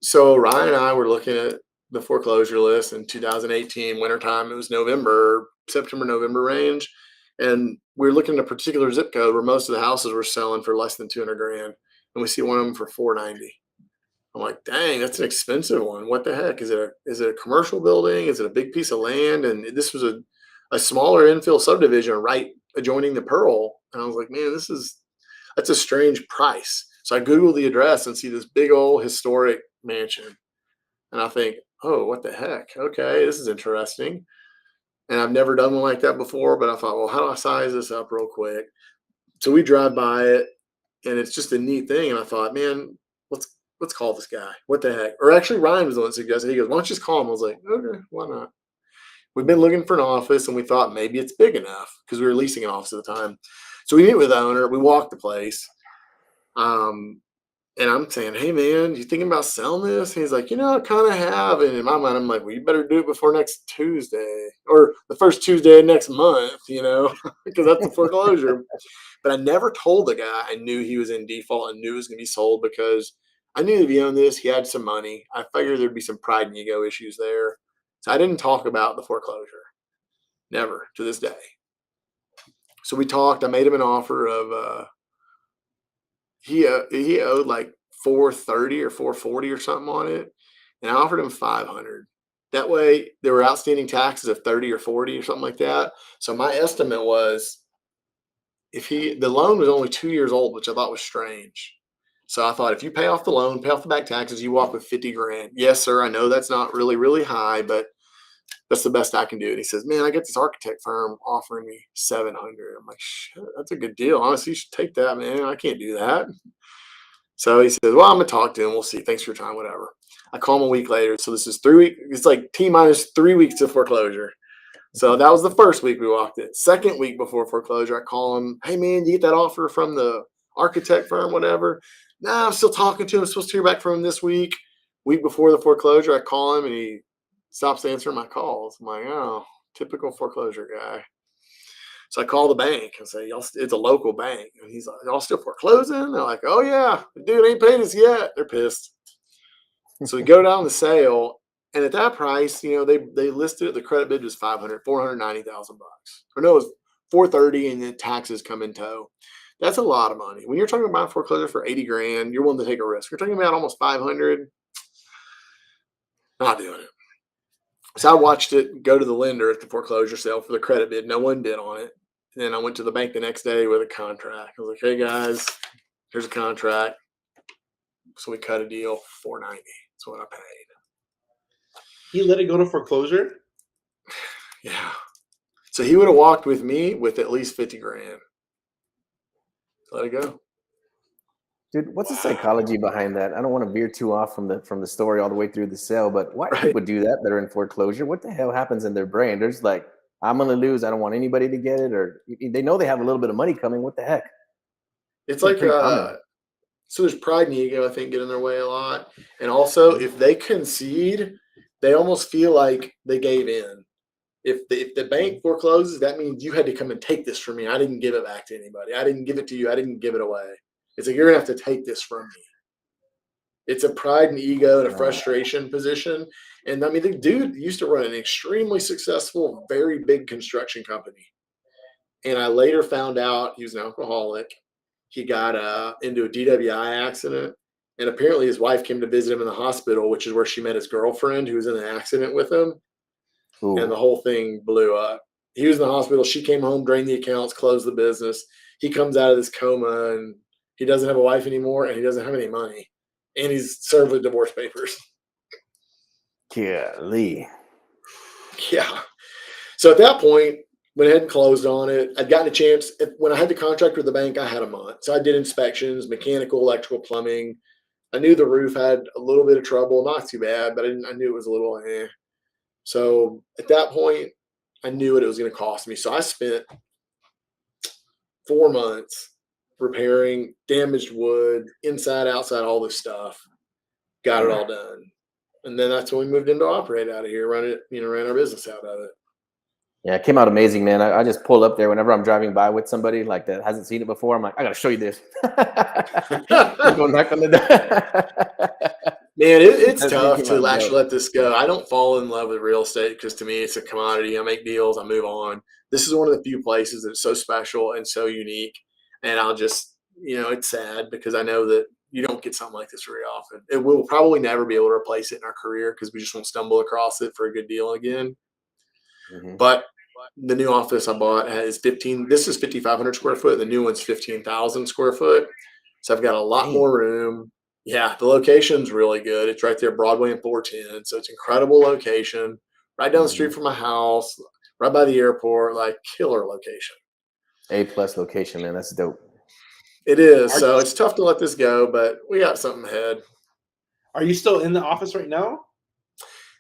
So Ryan and I were looking at the foreclosure list in 2018 wintertime. It was September, November range. And we were looking at a particular zip code where most of the houses were selling for less than 200 grand. And we see one of them for 490. I'm like, dang, that's an expensive one. What the heck? Is it a commercial building? Is it a big piece of land? And this was a smaller infill subdivision right adjoining the Pearl. And I was like, man, that's a strange price. So I Googled the address and see this big old historic mansion. And I think, oh, what the heck? Okay, this is interesting. And I've never done one like that before, but I thought, well, how do I size this up real quick? So we drive by it, and it's just a neat thing. And I thought, man, let's call this guy. What the heck? Or actually, Ryan was the one that suggested. He goes, why don't you just call him? I was like, okay, why not? We've been looking for an office, and we thought maybe it's big enough because we were leasing an office at the time. So we meet with the owner. We walk the place. And I'm saying, hey, man, you thinking about selling this? And he's like, I kind of have. And in my mind, I'm like, well, you better do it before next Tuesday or the first Tuesday of next month, because that's the foreclosure. But I never told the guy I knew he was in default and knew it was going to be sold because I knew if he owned this, he had some money. I figured there'd be some pride and ego issues there. So I didn't talk about the foreclosure. Never to this day. So we talked. I made him an offer of he owed like $430 or $440 or something on it, and I offered him $500. That way, there were outstanding taxes of $30 or $40 or something like that. So my estimate was, the loan was only 2 years old, which I thought was strange. So I thought, if you pay off the loan, pay off the back taxes, you walk with 50 grand. Yes, sir. I know that's not really, really high, but that's the best I can do. And he says, man, I get this architect firm offering me $700. I'm like, shit, that's a good deal. Honestly, you should take that, man. I can't do that. So he says, well, I'm going to talk to him. We'll see. Thanks for your time, whatever. I call him a week later. So this is 3 weeks. It's like T-minus 3 weeks to foreclosure. So that was the first week we walked it. Second week before foreclosure, I call him, hey, man, you get that offer from the architect firm, whatever? Nah, I'm still talking to him. I'm supposed to hear back from him this week. Week before the foreclosure, I call him, and he stops answering my calls. I'm like, oh, typical foreclosure guy. So I call the bank and say, y'all, it's a local bank. And he's like, y'all still foreclosing? They're like, oh, yeah. The dude ain't paid us yet. They're pissed. So we go down the sale. And at that price, they listed it. The credit bid was $490,000. Or no, it was $430, and then taxes come in tow. That's a lot of money. When you're talking about foreclosure for 80 grand, you're willing to take a risk. You're talking about almost 500. Not doing it. So I watched it go to the lender at the foreclosure sale for the credit bid. No one bid on it. And then I went to the bank the next day with a contract. I was like, hey, guys, here's a contract. So we cut a deal, $490. That's what I paid. He let it go to foreclosure? Yeah. So he would have walked with me with at least 50 grand. Let it go. Dude, what's the psychology behind that? I don't want to veer too off from the story all the way through the sale, but why do people do that that are in foreclosure? What the hell happens in their brain? They're just like, I'm going to lose. I don't want anybody to get it. Or they know they have a little bit of money coming. What the heck? It's like, so there's pride and ego, I think, get in their way a lot. And also, if they concede, they almost feel like they gave in. If the bank forecloses, that means you had to come and take this from me. I didn't give it back to anybody. I didn't give it to you. I didn't give it away. It's like, you're going to have to take this from me. It's a pride and ego and a frustration position. And I mean, the dude used to run an extremely successful, very big construction company. And I later found out he was an alcoholic. He got into a DWI accident. And apparently his wife came to visit him in the hospital, which is where she met his girlfriend who was in an accident with him. Ooh. And the whole thing blew up. He was in the hospital. She came home, drained the accounts, closed the business. He comes out of this coma, and he doesn't have a wife anymore, and he doesn't have any money. And he's served with divorce papers. Golly. Yeah. So at that point, went ahead and closed on it. I'd gotten a chance. When I had the contract with the bank, I had a month. So I did inspections, mechanical, electrical, plumbing. I knew the roof had a little bit of trouble. Not too bad, but I knew it was a little eh. So at that point, I knew what it was going to cost me. So I spent 4 months repairing damaged wood, inside, outside, all this stuff. got it all done. And then that's when we moved into operate out of here, ran our business out of it. Yeah, it came out amazing, man. I just pull up there whenever I'm driving by with somebody like that hasn't seen it before. I'm like, I got to show you this. Go knock on the door. Man, it's That tough came to out actually dope. let this go. I don't fall in love with real estate because to me it's a commodity. I make deals, I move on. This is one of the few places that's so special and so unique. And I'll just, it's sad because I know that you don't get something like this very often. It will probably never be able to replace it in our career because we just won't stumble across it for a good deal again. Mm-hmm. But the new office I bought is 5,500 square foot. The new one's 15,000 square foot. So I've got a lot more room. Yeah, the location's really good. It's right there, Broadway and 410. So it's an incredible location, right down the street from my house, right by the airport, like killer location. A+ location, man. That's dope. It is. So it's tough to let this go, but we got something ahead. Are you still in the office right now?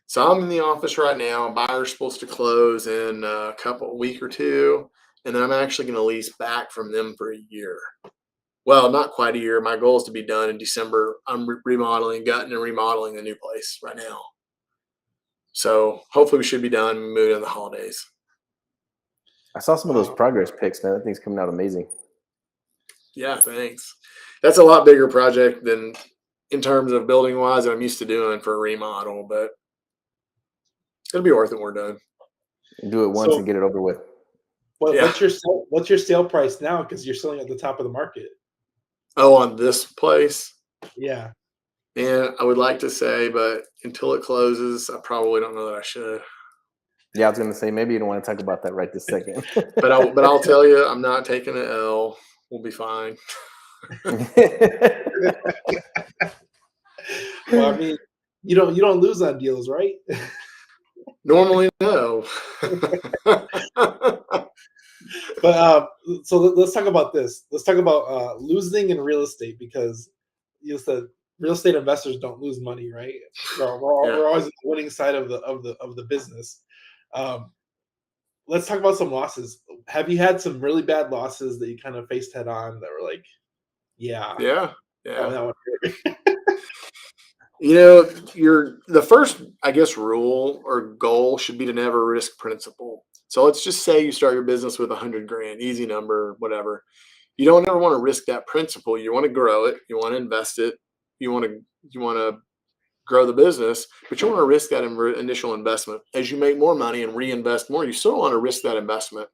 So I'm in the office right now. Buyer's supposed to close in a week or two. And then I'm actually going to lease back from them for a year. Well, not quite a year. My goal is to be done in December. I'm gutting and remodeling the new place right now. So hopefully we should be done moving in the holidays. I saw some of those progress pics, man. That thing's coming out amazing. Yeah, thanks. That's a lot bigger project than in terms of building wise that I'm used to doing for a remodel, but it'll be worth it when we're done. Do it once and get it over with. What's your sale price now? Because you're selling at the top of the market. Oh, on this place? Yeah. And I would like to say, but until it closes, I probably don't know that I should. Yeah, I was gonna say maybe you don't want to talk about that right this second. but I'll tell you, I'm not taking an L. We'll be fine. Well, I mean, you don't lose on deals, right? Normally, no. But so let's talk about this. Let's talk about losing in real estate because you said real estate investors don't lose money, right? We're always on the winning side of the business. Let's talk about some losses. Have you had some really bad losses that you kind of faced head on that were like, yeah. That one hurt? The first, I guess, rule or goal should be to never risk principal. So let's just say you start your business with $100,000, easy number, whatever. You don't ever want to risk that principal. You want to grow it. You want to invest it. You want to grow the business, but you want to risk that initial investment. As you make more money and reinvest more, you still want to risk that investment.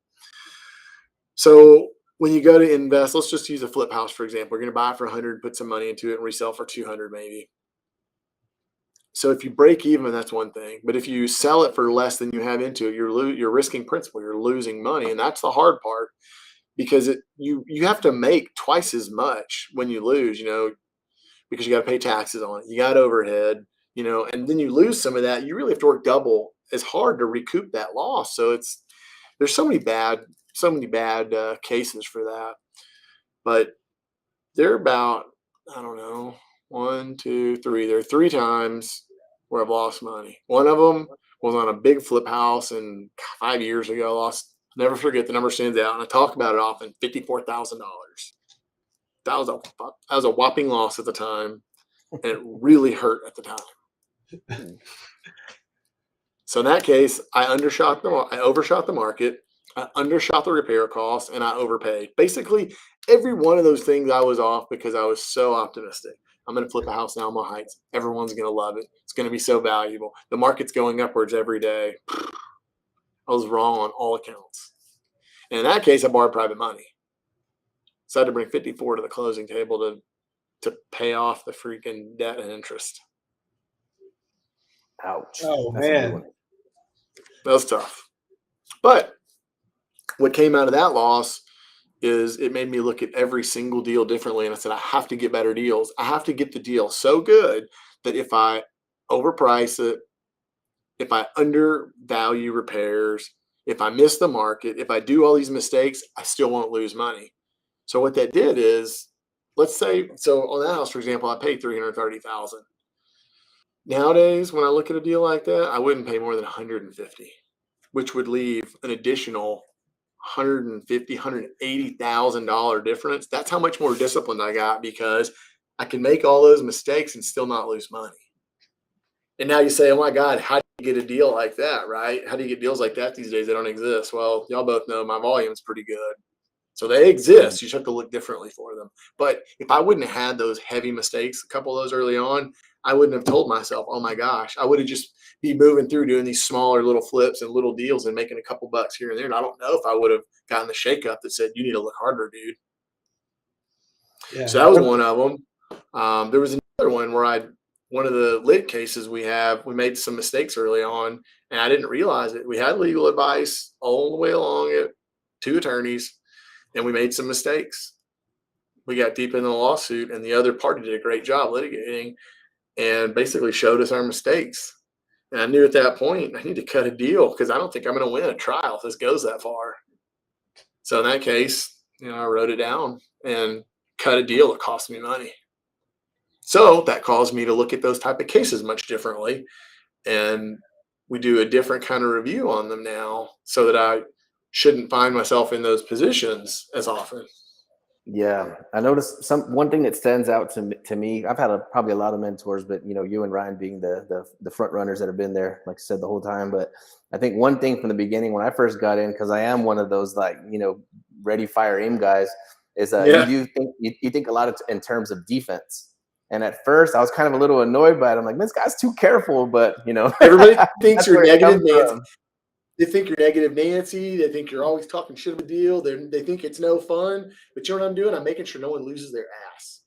So when you go to invest, let's just use a flip house, for example. You're going to buy it for 100, put some money into it and resell for 200 maybe. So if you break even, that's one thing. But if you sell it for less than you have into it, you're risking principal. You're losing money, and that's the hard part because you have to make twice as much when you lose. Because you got to pay taxes on it. You got overhead. And then you lose some of that. You really have to work double as hard to recoup that loss. So there's so many bad cases for that. But they're about, I don't know, 1, 2, 3. There are 3 times where I've lost money. One of them was on a big flip house and 5 years ago. Never forget, the number stands out, and I talk about it often. $54,000. That was a whopping loss at the time, and it really hurt at the time. So in that case, I overshot the market, I undershot the repair costs, and I overpaid. Basically, every one of those things I was off because I was so optimistic. I'm going to flip a house now in my Heights. Everyone's going to love it. It's going to be so valuable. The market's going upwards every day. I was wrong on all accounts. And in that case, I borrowed private money. So I had to bring 54 to the closing table to pay off the freaking debt and interest. Ouch. Oh, That's a good one. That was tough. But what came out of that loss is it made me look at every single deal differently. And I said, I have to get better deals. I have to get the deal so good that if I overprice it, if I undervalue repairs, if I miss the market, if I do all these mistakes, I still won't lose money. So what that did is, let's say, so on that house, for example, I paid $330,000. Nowadays, when I look at a deal like that, I wouldn't pay more than $150,000, which would leave an additional $150,000, $180,000 difference. That's how much more disciplined I got because I can make all those mistakes and still not lose money. And now you say, oh my God, how do you get a deal like that, right? How do you get deals like that these days? They don't exist. Well, y'all both know my volume's pretty good. So they exist. You just have to look differently for them. But if I wouldn't have had those heavy mistakes, a couple of those early on, I wouldn't have told myself, oh my gosh, I would have just be moving through doing these smaller little flips and little deals and making a couple bucks here and there. And I don't know if I would have gotten the shakeup that said, you need to look harder, dude. Yeah. So that was one of them. There was another one where one of the lit cases we made some mistakes early on, and I didn't realize it. We had legal advice all the way along it, 2 attorneys, and we made some mistakes. We got deep into the lawsuit, and the other party did a great job litigating and basically showed us our mistakes. And I knew at that point I need to cut a deal because I don't think I'm going to win a trial if this goes that far. So in that case, I wrote it down and cut a deal that cost me money. So that caused me to look at those type of cases much differently. And we do a different kind of review on them now so that I shouldn't find myself in those positions as often. Yeah, I noticed one thing that stands out to me. I've had probably a lot of mentors, but you and Ryan being the front runners that have been there, like I said, the whole time. But I think one thing from the beginning when I first got in, because I am one of those ready, fire, aim guys, is you think a lot in terms of defense. And at first, I was kind of a little annoyed by it. I'm like, this guy's too careful, but everybody thinks you're negative Nancy. They think you're negative Nancy. They think you're always talking shit of a deal. They think it's no fun. But you know what I'm doing? I'm making sure no one loses their ass.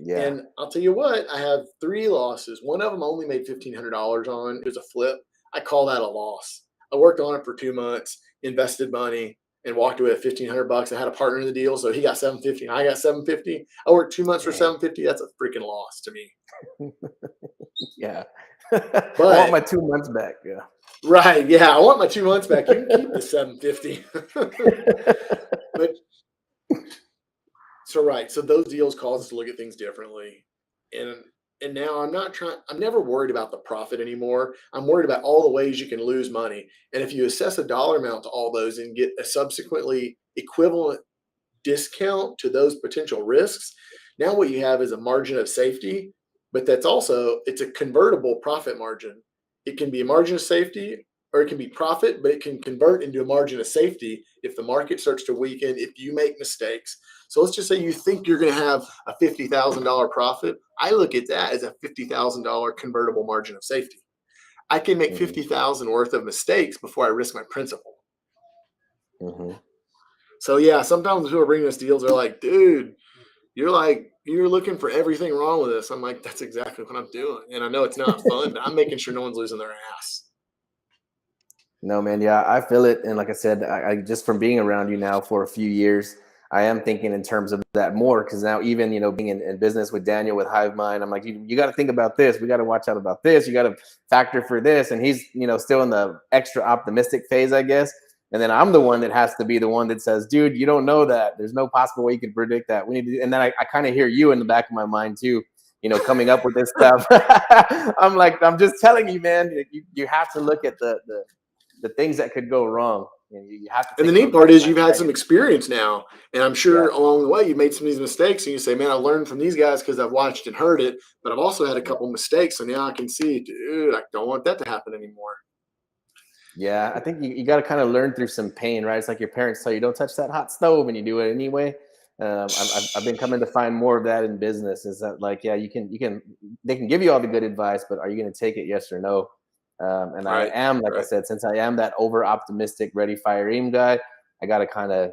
Yeah. And I'll tell you what, I have 3 losses. One of them I only made $1,500 on. It was a flip. I call that a loss. I worked on it for 2 months, invested money, and walked away with $1,500. I had a partner in the deal, so he got $750 and I got $750. I worked 2 months for $750. That's a freaking loss to me. Yeah. But I want my 2 months back. Yeah. Right. Yeah. I want my 2 months back. You can keep the $750. But so those deals cause us to look at things differently. And now I'm never worried about the profit anymore. I'm worried about all the ways you can lose money. And if you assess a dollar amount to all those and get a subsequently equivalent discount to those potential risks, now what you have is a margin of safety, but it's a convertible profit margin. It can be a margin of safety or it can be profit, but it can convert into a margin of safety if the market starts to weaken, if you make mistakes. So let's just say you think you're going to have a $50,000 profit. I look at that as a $50,000 convertible margin of safety. I can make $50,000 worth of mistakes before I risk my principal. Mm-hmm. So yeah, sometimes people bringing us deals are like, dude, you're looking for everything wrong with this. I'm like, that's exactly what I'm doing. And I know it's not fun, but I'm making sure no one's losing their ass. No, man. Yeah, I feel it. And like I said, I just from being around you now for a few years, I am thinking in terms of that more because now even, being in business with Daniel with Hive Mind, I'm like, you got to think about this. We got to watch out about this. You got to factor for this. And he's, still in the extra optimistic phase, I guess. And then I'm the one that has to be the one that says, dude, you don't know that. There's no possible way you can predict that. We need to. And then I kind of hear you in the back of my mind too, coming up with this stuff. I'm like, I'm just telling you, man, you have to look at the things that could go wrong. You have to. And the neat part is you've had some experience now, and I'm sure along the way you made some of these mistakes, and you say, "Man, I learned from these guys because I've watched and heard it." But I've also had a couple mistakes, so now I can see, dude, I don't want that to happen anymore. Yeah, I think you got to kind of learn through some pain, right? It's like your parents tell you, "Don't touch that hot stove," and you do it anyway. I've been coming to find more of that in business. Is that like, yeah, they can give you all the good advice, but are you going to take it? Yes or no? And right. I am, like I said, since I am that over optimistic, ready, fire, aim guy, I got to kind of,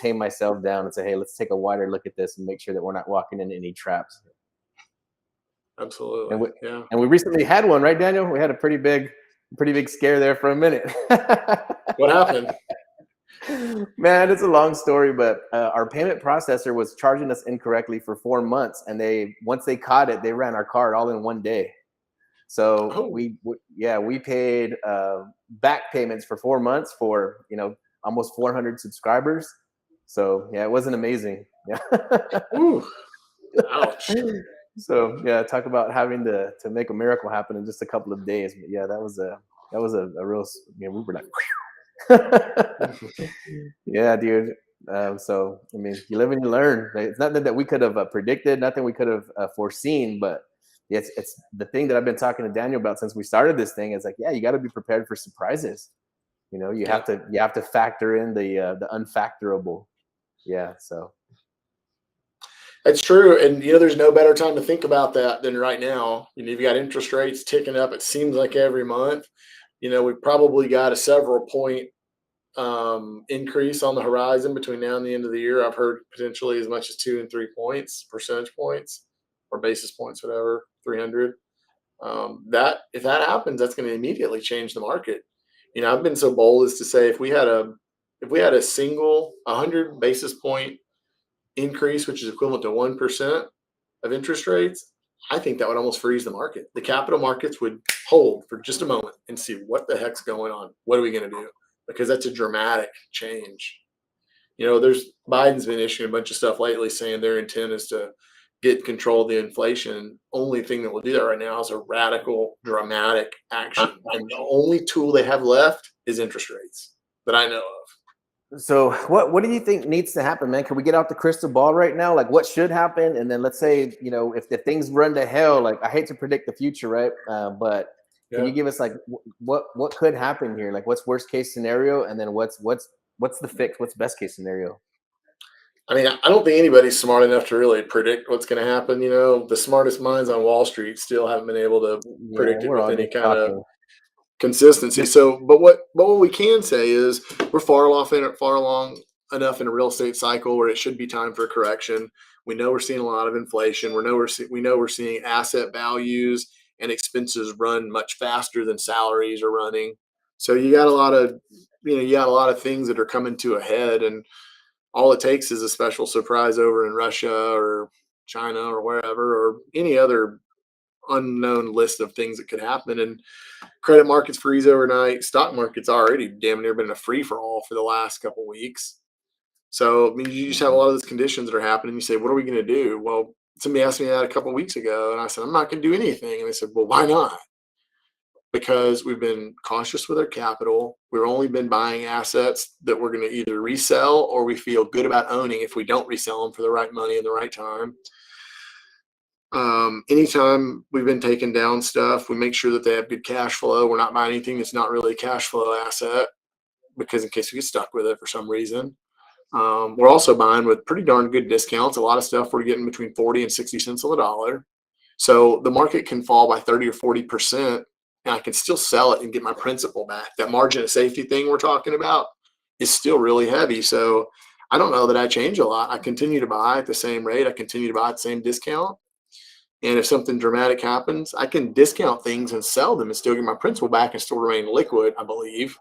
tame myself down and say, hey, let's take a wider look at this and make sure that we're not walking into any traps. Absolutely. And we recently had one, right, Daniel? We had a pretty big scare there for a minute. What happened? Man, it's a long story, but our payment processor was charging us incorrectly for 4 months. And once they caught it, they ran our card all in one day. So we paid back payments for 4 months for, almost 400 subscribers. So yeah, it wasn't amazing. Yeah. Ooh, ouch. So yeah, talk about having to make a miracle happen in just a couple of days. But yeah, that was a real, we were like, yeah, dude. So, I mean, you live and you learn. It's nothing that we could have predicted, nothing we could have foreseen, but it's the thing that I've been talking to Daniel about since we started this thing. Is like, yeah, you got to be prepared for surprises. You know, you have to factor in the unfactorable. Yeah, so it's true, and there's no better time to think about that than right now. You've got interest rates ticking up. It seems like every month. We've probably got a several point increase on the horizon between now and the end of the year. I've heard potentially as much as 2 and 3 percentage points, or basis points, whatever, 300. That if that happens, that's going to immediately change the market. I've been so bold as to say if we had a single 100 basis point increase, which is equivalent to 1% of interest rates, I think that would almost freeze the market. The capital markets would hold for just a moment and see what the heck's going on. What are we going to do? Because that's a dramatic change. Biden's been issuing a bunch of stuff lately saying their intent is to get control of the inflation. Only thing that will do that right now is a radical, dramatic action. And the only tool they have left is interest rates that I know of. So what do you think needs to happen, man? Can we get out the crystal ball right now? Like, what should happen? And then let's say, if the things run to hell, like, I hate to predict the future, right? But can you give us like what could happen here? Like, what's worst case scenario, and then what's the fix? What's best case scenario? I mean, I don't think anybody's smart enough to really predict what's going to happen. The smartest minds on Wall Street still haven't been able to predict it with any kind of consistency. So, but what we can say is we're far along enough in a real estate cycle where it should be time for a correction. We know we're seeing a lot of inflation. We know we're seeing asset values and expenses run much faster than salaries are running. So you got a lot of things that are coming to a head, and all it takes is a special surprise over in Russia or China or wherever, or any other unknown list of things that could happen, and credit markets freeze overnight. Stock market's already damn near been a free for all for the last couple of weeks. So, I mean, you just have a lot of those conditions that are happening. You say, what are we going to do? Well, somebody asked me that a couple of weeks ago, and I said, I'm not going to do anything. And they said, well, why not? Because we've been cautious with our capital. We've only been buying assets that we're going to either resell or we feel good about owning if we don't resell them for the right money and the right time. Anytime we've been taking down stuff, we make sure that they have good cash flow. We're not buying anything that's not really a cash flow asset, because in case we get stuck with it for some reason. We're also buying with pretty darn good discounts. A lot of stuff we're getting between 40 and 60 cents on the dollar. So the market can fall by 30 or 40%, and I can still sell it and get my principal back. That margin of safety thing we're talking about is still really heavy. So I don't know that I change a lot. I continue to buy at the same rate. I continue to buy at the same discount. And if something dramatic happens, I can discount things and sell them and still get my principal back and still remain liquid, I believe.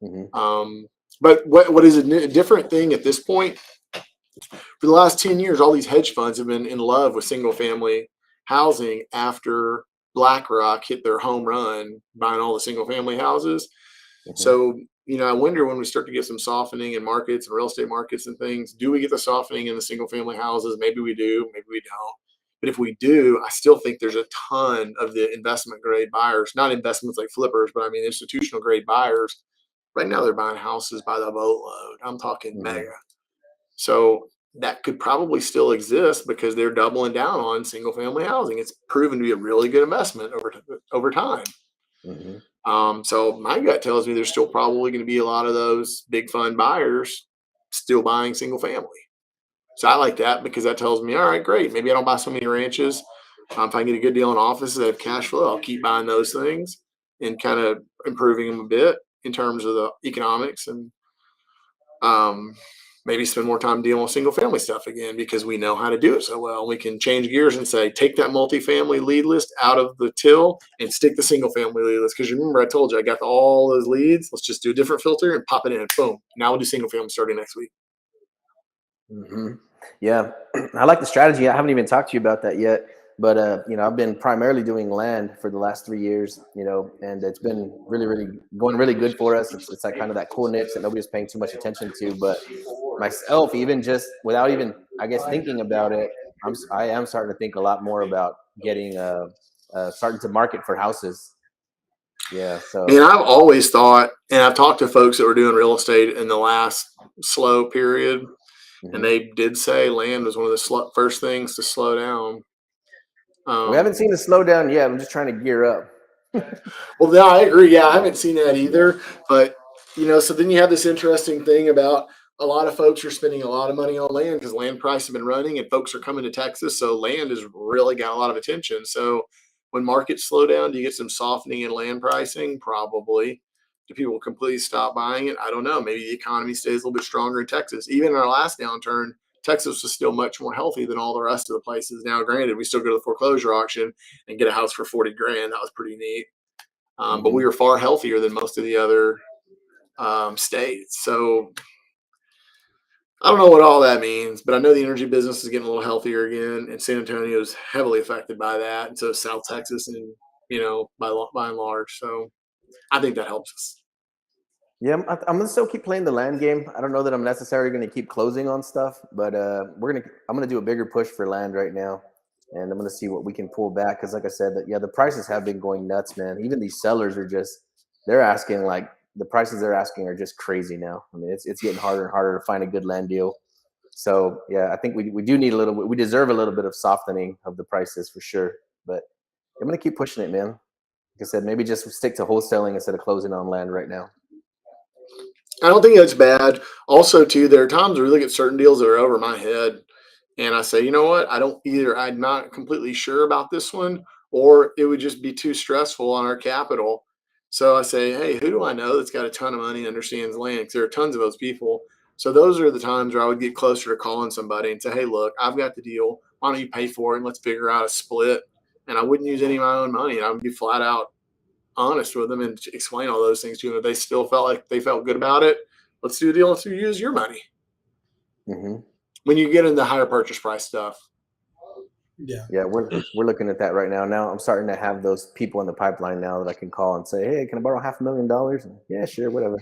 Mm-hmm. But what is a different thing at this point? For the last 10 years, all these hedge funds have been in love with single family housing after BlackRock hit their home run buying all the single family houses. Mm-hmm. So, I wonder when we start to get some softening in markets and real estate markets and things, do we get the softening in the single family houses? Maybe we do, maybe we don't. But if we do, I still think there's a ton of the investment grade buyers, not investments like flippers, but I mean institutional grade buyers. Right now, they're buying houses by the boatload. I'm talking mega. So that could probably still exist because they're doubling down on single family housing. It's proven to be a really good investment over time. Mm-hmm. So my gut tells me there's still probably going to be a lot of those big fund buyers still buying single family. So I like that because that tells me, all right, great. Maybe I don't buy so many ranches. If I can get a good deal in offices that have cash flow, I'll keep buying those things and kind of improving them a bit in terms of the economics, and maybe spend more time dealing with single family stuff again because we know how to do it so well. We can change gears and say, take that multifamily lead list out of the till and stick the single family lead list. Because you remember I told you I got all those leads. Let's just do a different filter and pop it in. Boom. Now we'll do single family starting next week. Mm-hmm. Yeah, I like the strategy. I haven't even talked to you about that yet, but I've been primarily doing land for the last 3 years, and it's been really going really good for us. It's like kind of that cool niche that nobody's paying too much attention to. But myself, even just without even, I guess, thinking about it, I am starting to think a lot more about getting starting to market for houses. Yeah. So And I've always thought, and I've talked to folks that were doing real estate in the last slow period, and they did say land was one of the first things to slow down. we haven't seen a slowdown yet. I'm just trying to gear up. Well, no, I agree. Yeah, I haven't seen that either. But, so then you have this interesting thing about a lot of folks are spending a lot of money on land because land prices have been running and folks are coming to Texas. So land has really got a lot of attention. So when markets slow down, do you get some softening in land pricing? Probably. Do people completely stop buying it? I don't know. Maybe the economy stays a little bit stronger in Texas. Even in our last downturn, Texas was still much more healthy than all the rest of the places. Now, granted, we still go to the foreclosure auction and get a house for 40 grand. That was pretty neat. But we were far healthier than most of the other states. So I don't know what all that means, but I know the energy business is getting a little healthier again, and San Antonio is heavily affected by that, and so is South Texas, and by and large. So I think that helps us. Yeah, I'm gonna still keep playing the land game. I don't know that I'm necessarily gonna keep closing on stuff, but I'm gonna do a bigger push for land right now, and I'm gonna see what we can pull back. Because like I said, the prices have been going nuts, man. Even these sellers they're asking like the prices they're asking are just crazy now. I mean, it's getting harder and harder to find a good land deal. So yeah, I think we do need we deserve a little bit of softening of the prices for sure. But I'm gonna keep pushing it, man. Like I said, maybe just stick to wholesaling instead of closing on land right now. I don't think that's bad. Also, too, there are times where we look at certain deals that are over my head, and I say, you know what? I'm not completely sure about this one, or it would just be too stressful on our capital. So I say, hey, who do I know that's got a ton of money and understands land? Because there are tons of those people. So those are the times where I would get closer to calling somebody and say, hey, look, I've got the deal. Why don't you pay for it and let's figure out a split? And I wouldn't use any of my own money. I would be flat out honest with them and explain all those things to them. If they still felt like they felt good about it, let's do a deal. Let's use your money. When you get into higher purchase price stuff. Yeah, we're looking at that right now. Now I'm starting to have those people in the pipeline now that I can call and say, hey, can I borrow $500,000? And, yeah, sure, whatever.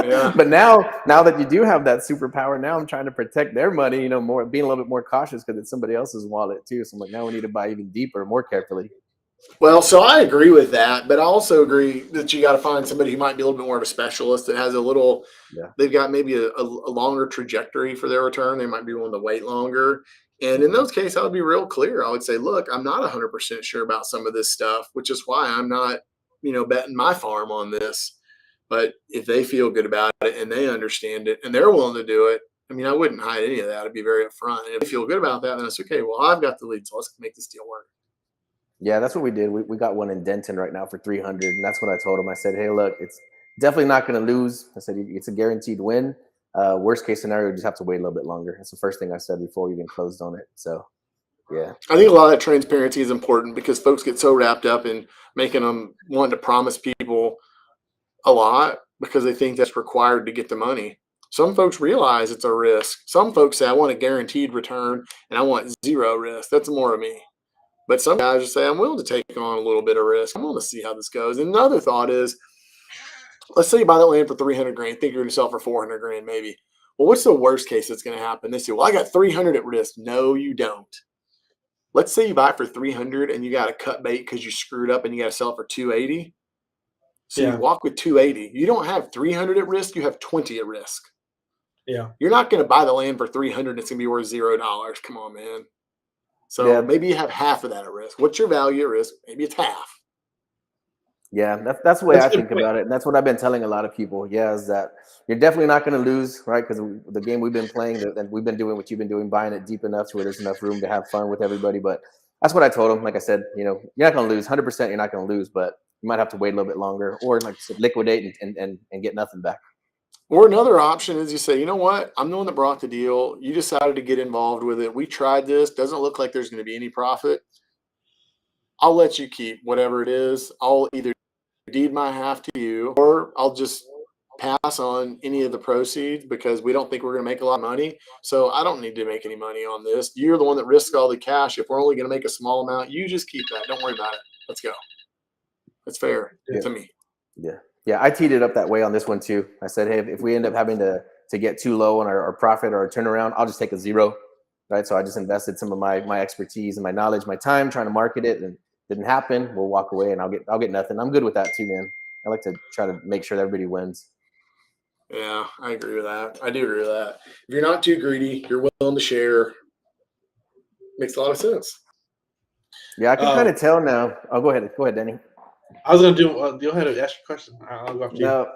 Yeah. But now that you do have that superpower, now I'm trying to protect their money, more being a little bit more cautious because it's somebody else's wallet too. So I'm like, now we need to buy even deeper, more carefully. Well, so I agree with that, but I also agree that you got to find somebody who might be a little bit more of a specialist that has they've got maybe a longer trajectory for their return. They might be willing to wait longer. And in those cases, I would be real clear. I would say, look, I'm not 100% sure about some of this stuff, which is why I'm not, betting my farm on this. But if they feel good about it and they understand it and they're willing to do it, I wouldn't hide any of that. I'd be very upfront. And if they feel good about that, then it's okay. Well, I've got the lead, so let's make this deal work. Yeah, that's what we did. We got one in Denton right now for 300, and that's what I told him. I said, hey, look, it's definitely not going to lose. I said, it's a guaranteed win. Worst case scenario, we just have to wait a little bit longer. That's the first thing I said before we even closed on it. So, yeah. I think a lot of that transparency is important because folks get so wrapped up in making them wanting to promise people a lot because they think that's required to get the money. Some folks realize it's a risk. Some folks say, I want a guaranteed return and I want zero risk. That's more of me. But some guys just say, I'm willing to take on a little bit of risk. I'm willing to see how this goes. And another thought is, let's say you buy that land for 300 grand, think you're going to sell for 400 grand maybe. Well, what's the worst case that's going to happen? They say, well, I got 300 at risk. No, you don't. Let's say you buy it for 300 and you got to cut bait because you screwed up and you got to sell it for 280. So you walk with 280. You don't have 300 at risk. You have 20 at risk. Yeah. You're not going to buy the land for 300 and it's going to be worth $0. Come on, man. So maybe you have half of that at risk. What's your value at risk? Maybe it's half. Yeah, that's the way I think about it. And that's what I've been telling a lot of people. Yeah, is that you're definitely not going to lose, right? Because the game we've been playing, and we've been doing what you've been doing, buying it deep enough to where there's enough room to have fun with everybody. But that's what I told them. Like I said, you're not going to lose. 100% you're not going to lose, but you might have to wait a little bit longer or, like I said, liquidate and get nothing back. Or another option is you say, you know what? I'm the one that brought the deal. You decided to get involved with it. We tried this. Doesn't look like there's going to be any profit. I'll let you keep whatever it is. I'll either deed my half to you or I'll just pass on any of the proceeds because we don't think we're going to make a lot of money. So I don't need to make any money on this. You're the one that risks all the cash. If we're only going to make a small amount, you just keep that. Don't worry about it. Let's go. That's fair to me. Yeah, I teed it up that way on this one too. I said, hey, if we end up having to get too low on our profit or our turnaround, I'll just take a zero, right? So I just invested some of my expertise and my knowledge, my time trying to market it, and Didn't happen. We'll walk away and I'll get nothing. I'm good with that too, man. I like to try to make sure that everybody wins. Yeah, I agree with that. I do agree with that. If you're not too greedy, you're willing to share. Makes a lot of sense. Yeah, I can kind of tell now. Oh, go ahead, Danny. I was gonna do. Go ahead and ask your question. I'll go after you. No,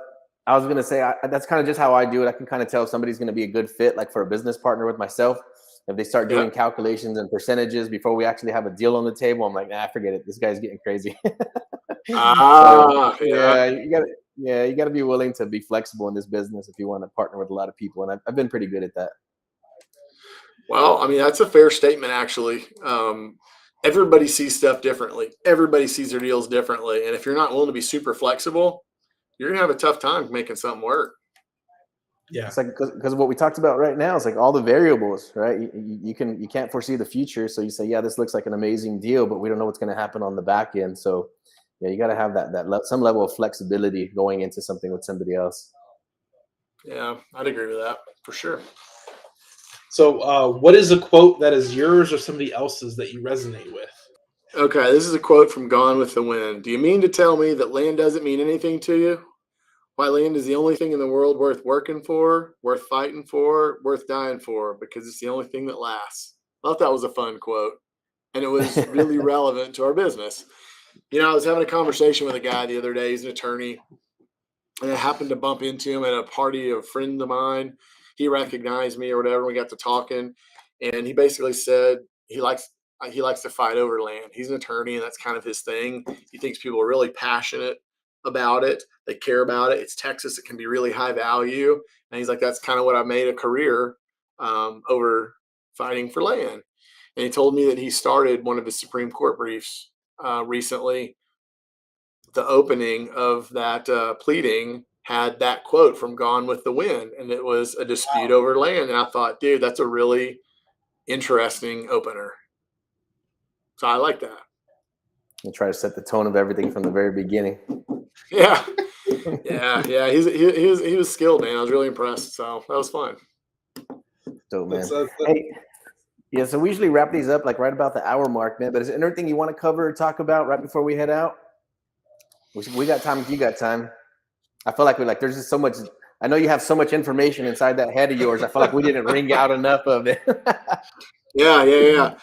I was gonna say that's kind of just how I do it. I can kind of tell if somebody's gonna be a good fit, like for a business partner with myself. If they start doing calculations and percentages before we actually have a deal on the table, I'm like, nah, forget it. This guy's getting crazy. Yeah, you gotta be willing to be flexible in this business if you want to partner with a lot of people, and I've been pretty good at that. Well, I mean, that's a fair statement, actually. Everybody sees stuff differently. Everybody sees their deals differently, and if you're not willing to be super flexible, you're gonna have a tough time making something work. Yeah, it's like because what we talked about right now is like all the variables, right? You can't foresee the future, so you say, yeah, this looks like an amazing deal, but we don't know what's going to happen on the back end. So, yeah, you got to have some level of flexibility going into something with somebody else. Yeah, I'd agree with that for sure. So, what is a quote that is yours or somebody else's that you resonate with? Okay, this is a quote from Gone with the Wind. Do you mean to tell me that land doesn't mean anything to you? Why, land is the only thing in the world worth working for, worth fighting for, worth dying for, because it's the only thing that lasts. I thought that was a fun quote, and it was really relevant to our business. You know, I was having a conversation with a guy the other day. He's an attorney, and I happened to bump into him at a party of a friend of mine. He recognized me or whatever. We got to talking, and he basically said he likes to fight over land. He's an attorney, and that's kind of his thing. He thinks people are really passionate about it. They care about it. It's Texas. It can be really high value. And he's like, that's kind of what I made a career over fighting for land. And he told me that he started one of his Supreme Court briefs recently. The opening of that pleading had that quote from Gone with the Wind, and it was a dispute over land. And I thought, dude, that's a really interesting opener. So I like that. And try to set the tone of everything from the very beginning. Yeah. He was skilled, man. I was really impressed. So that was fun. Dope, man. Hey, yeah, so we usually wrap these up like right about the hour mark, man. But is there anything you want to cover or talk about right before we head out? We got time if you got time. I feel like there's just so much. I know you have so much information inside that head of yours. I feel like we didn't wring out enough of it. Yeah.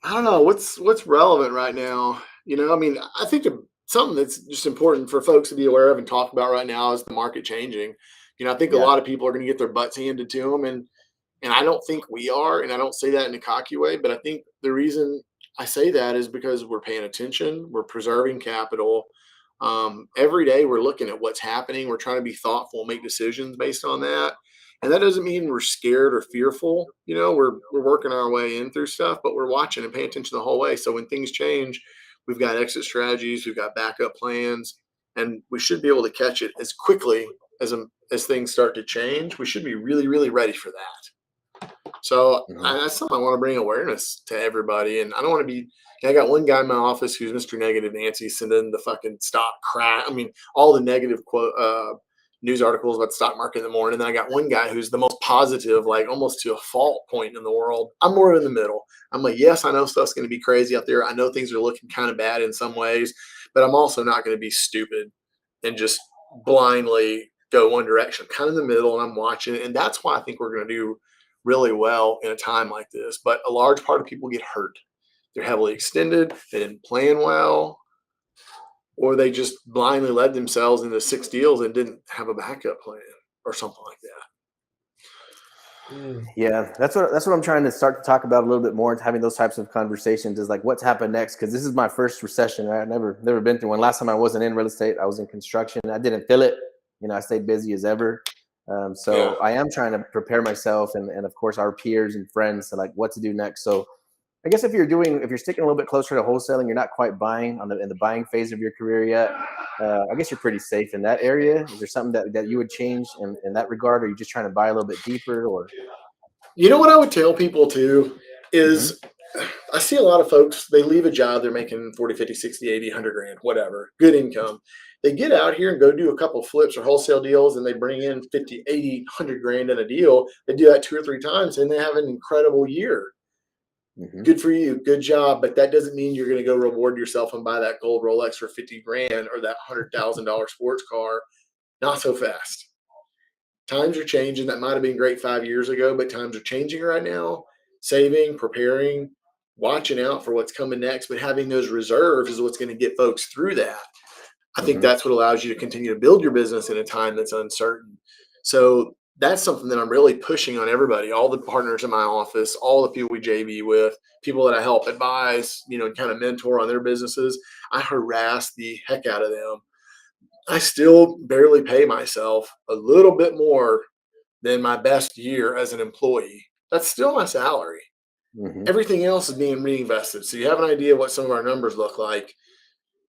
I don't know what's relevant right now. You know, I mean, I think something that's just important for folks to be aware of and talk about right now is the market changing. You know, I think a lot of people are going to get their butts handed to them, and I don't think we are, and I don't say that in a cocky way, but I think the reason I say that is because we're paying attention, we're preserving capital. Every day we're looking at what's happening. We're trying to be thoughtful, make decisions based on that. And that doesn't mean we're scared or fearful. You know, we're working our way in through stuff, but we're watching and paying attention the whole way. So when things change, we've got exit strategies, we've got backup plans, and we should be able to catch it as quickly as things start to change. We should be really, really ready for that. So that's something I want to bring awareness to everybody. And I don't want to be, I got one guy in my office who's Mr. Negative Nancy, sending the fucking stock crash. I mean, all the negative news articles about the stock market in the morning. And then I got one guy who's the most positive, like almost to a fault point in the world. I'm more in the middle. I'm like, yes, I know stuff's going to be crazy out there. I know things are looking kind of bad in some ways, but I'm also not going to be stupid and just blindly go one direction. I'm kind of in the middle, and I'm watching it. And that's why I think we're going to do really well in a time like this. But a large part of people get hurt. They're heavily extended. They didn't plan well, or they just blindly led themselves into 6 deals and didn't have a backup plan or something like that. Yeah, that's what I'm trying to start to talk about a little bit more. Having those types of conversations is like, what's happened next? Because this is my first recession. Right? I've never been through one. Last time I wasn't in real estate, I was in construction. I didn't feel it. You know, I stayed busy as ever. I am trying to prepare myself and of course our peers and friends to like what to do next. So I guess if you're sticking a little bit closer to wholesaling, you're not quite buying in the buying phase of your career yet. I guess you're pretty safe in that area. Is there something that you would change in that regard? Or are you just trying to buy a little bit deeper? Or you know what I would tell people too is I see a lot of folks, they leave a job, they're making 40, 50, 60, 80, 100 grand, whatever, good income. They get out here and go do a couple of flips or wholesale deals, and they bring in 50, 80, 100 grand in a deal. They do that 2 or 3 times, and they have an incredible year. Good for you. Good job. But that doesn't mean you're going to go reward yourself and buy that gold Rolex for 50 grand or that $100,000 sports car. Not so fast. Times are changing. That might have been great 5 years ago, but times are changing right now. Saving, preparing, watching out for what's coming next, but having those reserves is what's going to get folks through that. I think that's what allows you to continue to build your business in a time that's uncertain. So that's something that I'm really pushing on everybody, all the partners in my office, all the people we JV with, people that I help advise, kind of mentor on their businesses. I harass the heck out of them. I still barely pay myself a little bit more than my best year as an employee. That's still my salary. Everything else is being reinvested. So you have an idea what some of our numbers look like.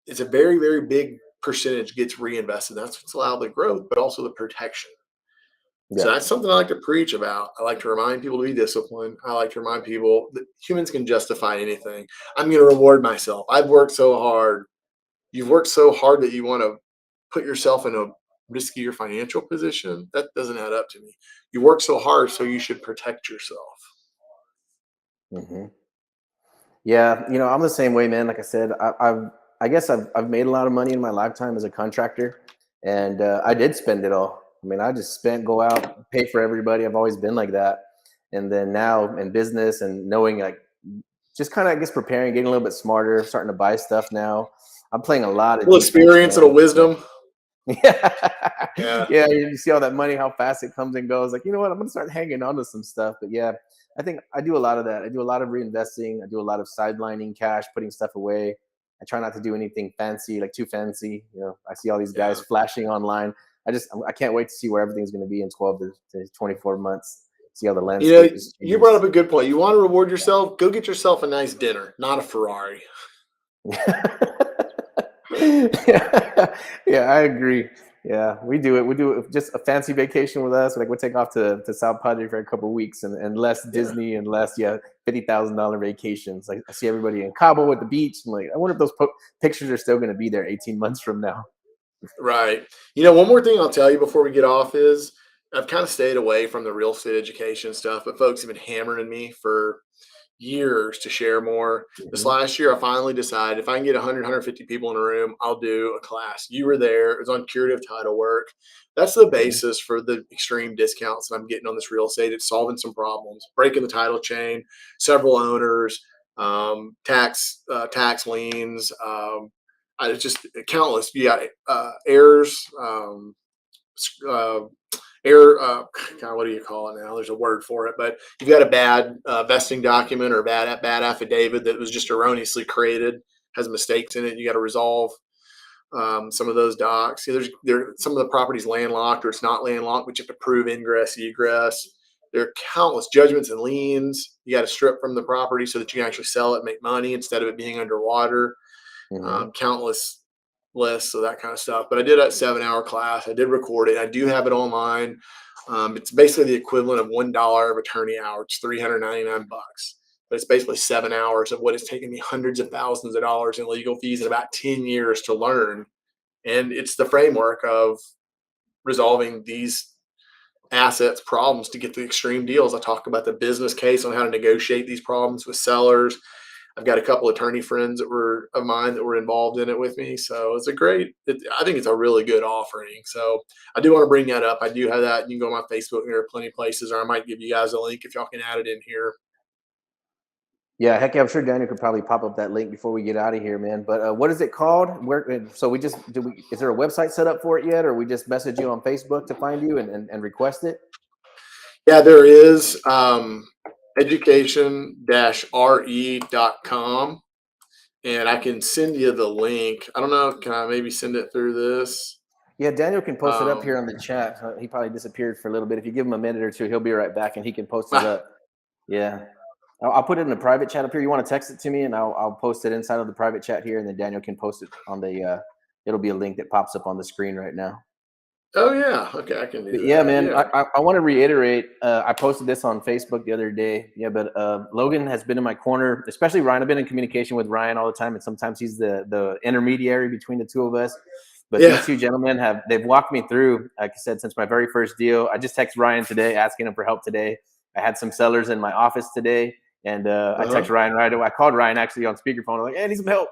It's a very, very big percentage gets reinvested. That's what's allowed the growth, but also the protection. So that's something I like to preach about. I like to remind people to be disciplined. I like to remind people that humans can justify anything. I'm going to reward myself. I've worked so hard. You've worked so hard that you want to put yourself in a riskier financial position. That doesn't add up to me. You work so hard, so you should protect yourself. Yeah, I'm the same way, man. Like I said, I guess I've made a lot of money in my lifetime as a contractor, and I did spend it all. I mean, I just go out, pay for everybody. I've always been like that. And then now in business and knowing, like, just kind of, I guess, preparing, getting a little bit smarter, starting to buy stuff now. I'm playing a lot of little experience and a wisdom. Yeah. You see all that money, how fast it comes and goes. Like, you know what? I'm gonna start hanging on to some stuff. But yeah, I think I do a lot of that. I do a lot of reinvesting. I do a lot of sidelining cash, putting stuff away. I try not to do anything fancy, like too fancy. I see all these guys flashing online. I can't wait to see where everything's going to be in 12 to 24 months. See how the landscape is changing. You brought up a good point. You want to reward yourself? Go get yourself a nice dinner, not a Ferrari. Yeah, I agree. Yeah, we do it. We do it just a fancy vacation with us. Like we'll take off to South Padre for a couple of weeks and less Disney and less $50,000 vacations. Like I see everybody in Cabo at the beach. I'm like, I wonder if those pictures are still going to be there 18 months from now. Right. One more thing I'll tell you before we get off is I've kind of stayed away from the real estate education stuff, but folks have been hammering me for years to share more. This last year, I finally decided if I can get 100, 150 people in a room, I'll do a class. You were there. It was on curative title work. That's the basis for the extreme discounts that I'm getting on this real estate. It's solving some problems, breaking the title chain, several owners, tax liens. It's just countless. You got heirs, God, what do you call it now? There's a word for it, but you've got a bad vesting document or a bad affidavit that was just erroneously created, has mistakes in it. You got to resolve some of those docs. Some of the property's landlocked or it's not landlocked, but you have to prove ingress, egress. There are countless judgments and liens. You got to strip from the property so that you can actually sell it, make money instead of it being underwater. Countless lists of that kind of stuff. But I did a 7-hour class. I did record it. I do have it online. It's basically the equivalent of $1 of attorney hour. It's $399, but it's basically 7 hours of what has taken me hundreds of thousands of dollars in legal fees and about 10 years to learn. And it's the framework of resolving these assets problems to get the extreme deals. I talk about the business case on how to negotiate these problems with sellers. I've got a couple attorney friends of mine that were involved in it with me. So it's I think it's a really good offering. So I do want to bring that up. I do have that. You can go on my Facebook. There are plenty of places, or I might give you guys a link if y'all can add it in here. Yeah, heck yeah, I'm sure Daniel could probably pop up that link before we get out of here, man. But what is it called? Is there a website set up for it yet, or we just message you on Facebook to find you and request it? Yeah, there is. Education-re.com, and I can send you the link. I don't know. Can I maybe send it through this? Yeah, Daniel can post it up here on the chat. He probably disappeared for a little bit. If you give him a minute or two, he'll be right back and he can post it up. Yeah. I'll put it in the private chat up here. You want to text it to me and I'll post it inside of the private chat here, and then Daniel can post it on the it'll be a link that pops up on the screen right now. Oh yeah. Okay, I can do that. Yeah, man. Yeah. I want to reiterate, I posted this on Facebook the other day. Yeah, but Logan has been in my corner, especially Ryan. I've been in communication with Ryan all the time, and sometimes he's the intermediary between the two of us. But these two gentlemen they've walked me through, like I said, since my very first deal. I just texted Ryan today asking him for help today. I had some sellers in my office today, And I text Ryan right away. I called Ryan actually on speakerphone. I'm like, hey, I need some help.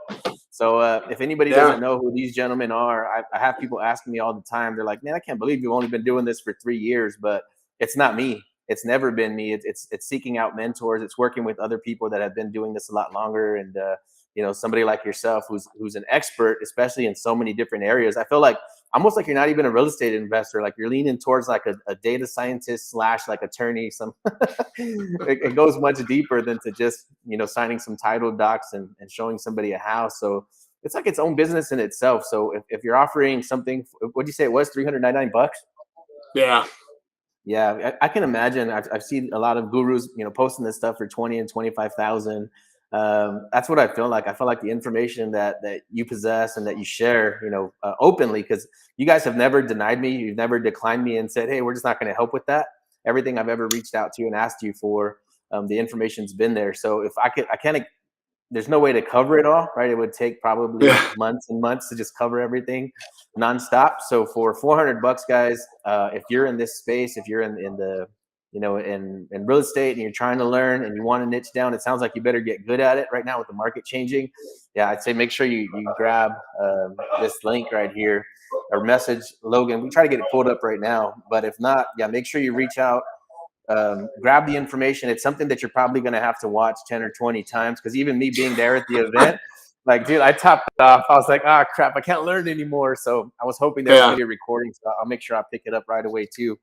So if anybody doesn't know who these gentlemen are, I have people asking me all the time. They're like, man, I can't believe you've only been doing this for 3 years, but it's not me. It's never been me. It's seeking out mentors. It's working with other people that have been doing this a lot longer. And, somebody like yourself who's an expert, especially in so many different areas. I feel like almost like you're not even a real estate investor. Like you're leaning towards like a data scientist / like attorney. It goes much deeper than to just, signing some title docs and showing somebody a house. So it's like its own business in itself. So if you're offering something, what do you say it was, $399? Yeah. Yeah, I can imagine. I've seen a lot of gurus, posting this stuff for 20 and 25,000. That's what I feel like. I feel like the information that you possess and that you share, openly, because you guys have never denied me. You've never declined me and said, hey, we're just not going to help with that. Everything I've ever reached out to you and asked you for, the information's been there. So if I can't, there's no way to cover it all, right? It would take probably months and months to just cover everything nonstop. So for $400, guys, if you're in this space, if you're in the in real estate and you're trying to learn and you want to niche down, it sounds like you better get good at it right now with the market changing. Yeah, I'd say make sure you grab this link right here or message Logan. We try to get it pulled up right now, but if not, make sure you reach out, grab the information. It's something that you're probably going to have to watch 10 or 20 times, because even me being there at the event, like, dude, I topped it off. I was like, crap, I can't learn anymore. So I was hoping there was going to be a recording, so I'll make sure I pick it up right away too.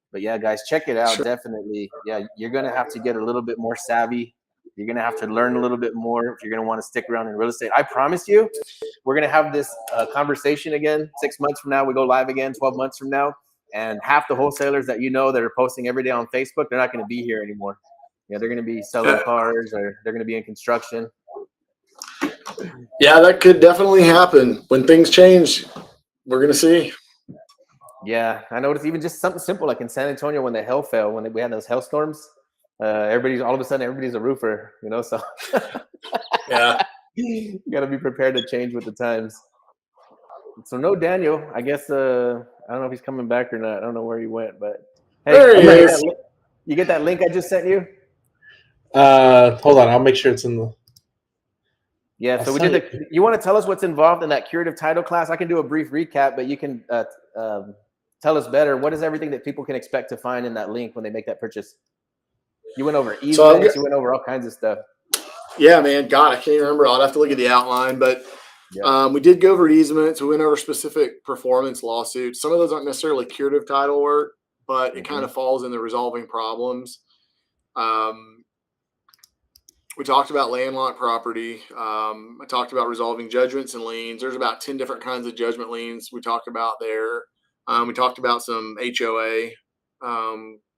But yeah, guys, check it out. Sure. Definitely. Yeah, you're going to have to get a little bit more savvy. You're going to have to learn a little bit more if you're going to want to stick around in real estate. I promise you, we're going to have this conversation again 6 months from now. We go live again 12 months from now. And half the wholesalers that that are posting every day on Facebook, they're not going to be here anymore. They're going to be selling cars, or they're going to be in construction. Yeah, that could definitely happen. When things change, we're going to see. Yeah, I noticed even just something simple like in San Antonio when the hail fell, when we had those hailstorms, everybody's a roofer, so yeah, you got to be prepared to change with the times. So no Daniel, I guess, I don't know if he's coming back or not. I don't know where he went, but hey, there he is. You get that link I just sent you? Hold on, I'll make sure it's in the. Yeah, so you want to tell us what's involved in that curative title class? I can do a brief recap, but you can tell us better. What is everything that people can expect to find in that link when they make that purchase? You went over easements, you went over all kinds of stuff. Yeah, man. God, I can't remember. I'll have to look at the outline, but we did go over easements. We went over specific performance lawsuits. Some of those aren't necessarily curative title work, but it kind of falls in the resolving problems. We talked about landlocked property. I talked about resolving judgments and liens. There's about 10 different kinds of judgment liens we talked about there. We talked about some HOA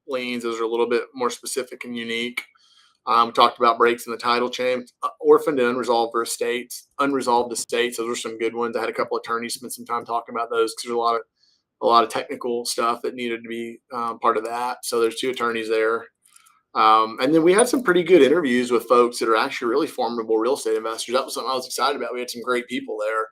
liens. Those are a little bit more specific and unique. We talked about breaks in the title chain, orphaned and unresolved estates, unresolved estates. Those are some good ones. I had a couple of attorneys spend some time talking about those because there's a lot of technical stuff that needed to be part of that. So there's 2 attorneys there. And then we had some pretty good interviews with folks that are actually really formidable real estate investors. That was something I was excited about. We had some great people there.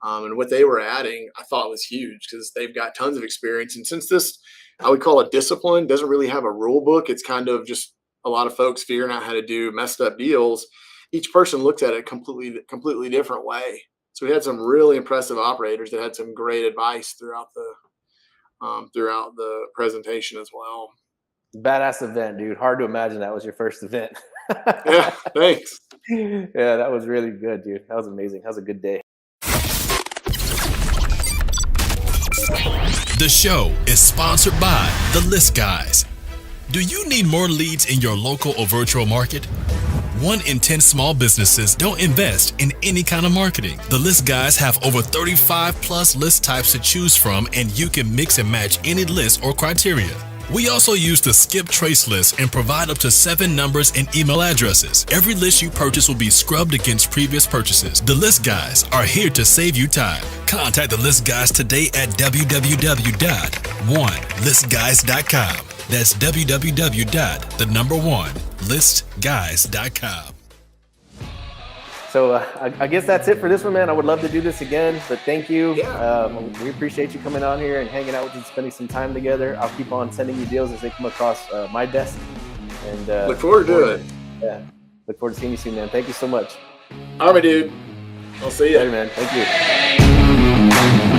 And what they were adding, I thought was huge because they've got tons of experience. And since this, I would call it discipline, doesn't really have a rule book. It's kind of just a lot of folks figuring out how to do messed up deals. Each person looks at it completely different way. So we had some really impressive operators that had some great advice throughout the presentation as well. Badass event, dude. Hard to imagine that was your first event. Yeah, thanks. Yeah, that was really good, dude. That was amazing. That was a good day. The show is sponsored by The List Guys. Do you need more leads in your local or virtual market? 1 in 10 small businesses don't invest in any kind of marketing. The List Guys have over 35 plus list types to choose from, and you can mix and match any list or criteria. We also use the skip trace list and provide up to 7 numbers and email addresses. Every list you purchase will be scrubbed against previous purchases. The List Guys are here to save you time. Contact the List Guys today at www.1listguys.com. That's www.1listguys.com. So I guess that's it for this one, man. I would love to do this again, but thank you. We appreciate you coming on here and hanging out with us, spending some time together. I'll keep on sending you deals as they come across my desk. And look forward to it. Yeah. Look forward to seeing you soon, man. Thank you so much. All right, dude. I'll see you. Later, man. Thank you.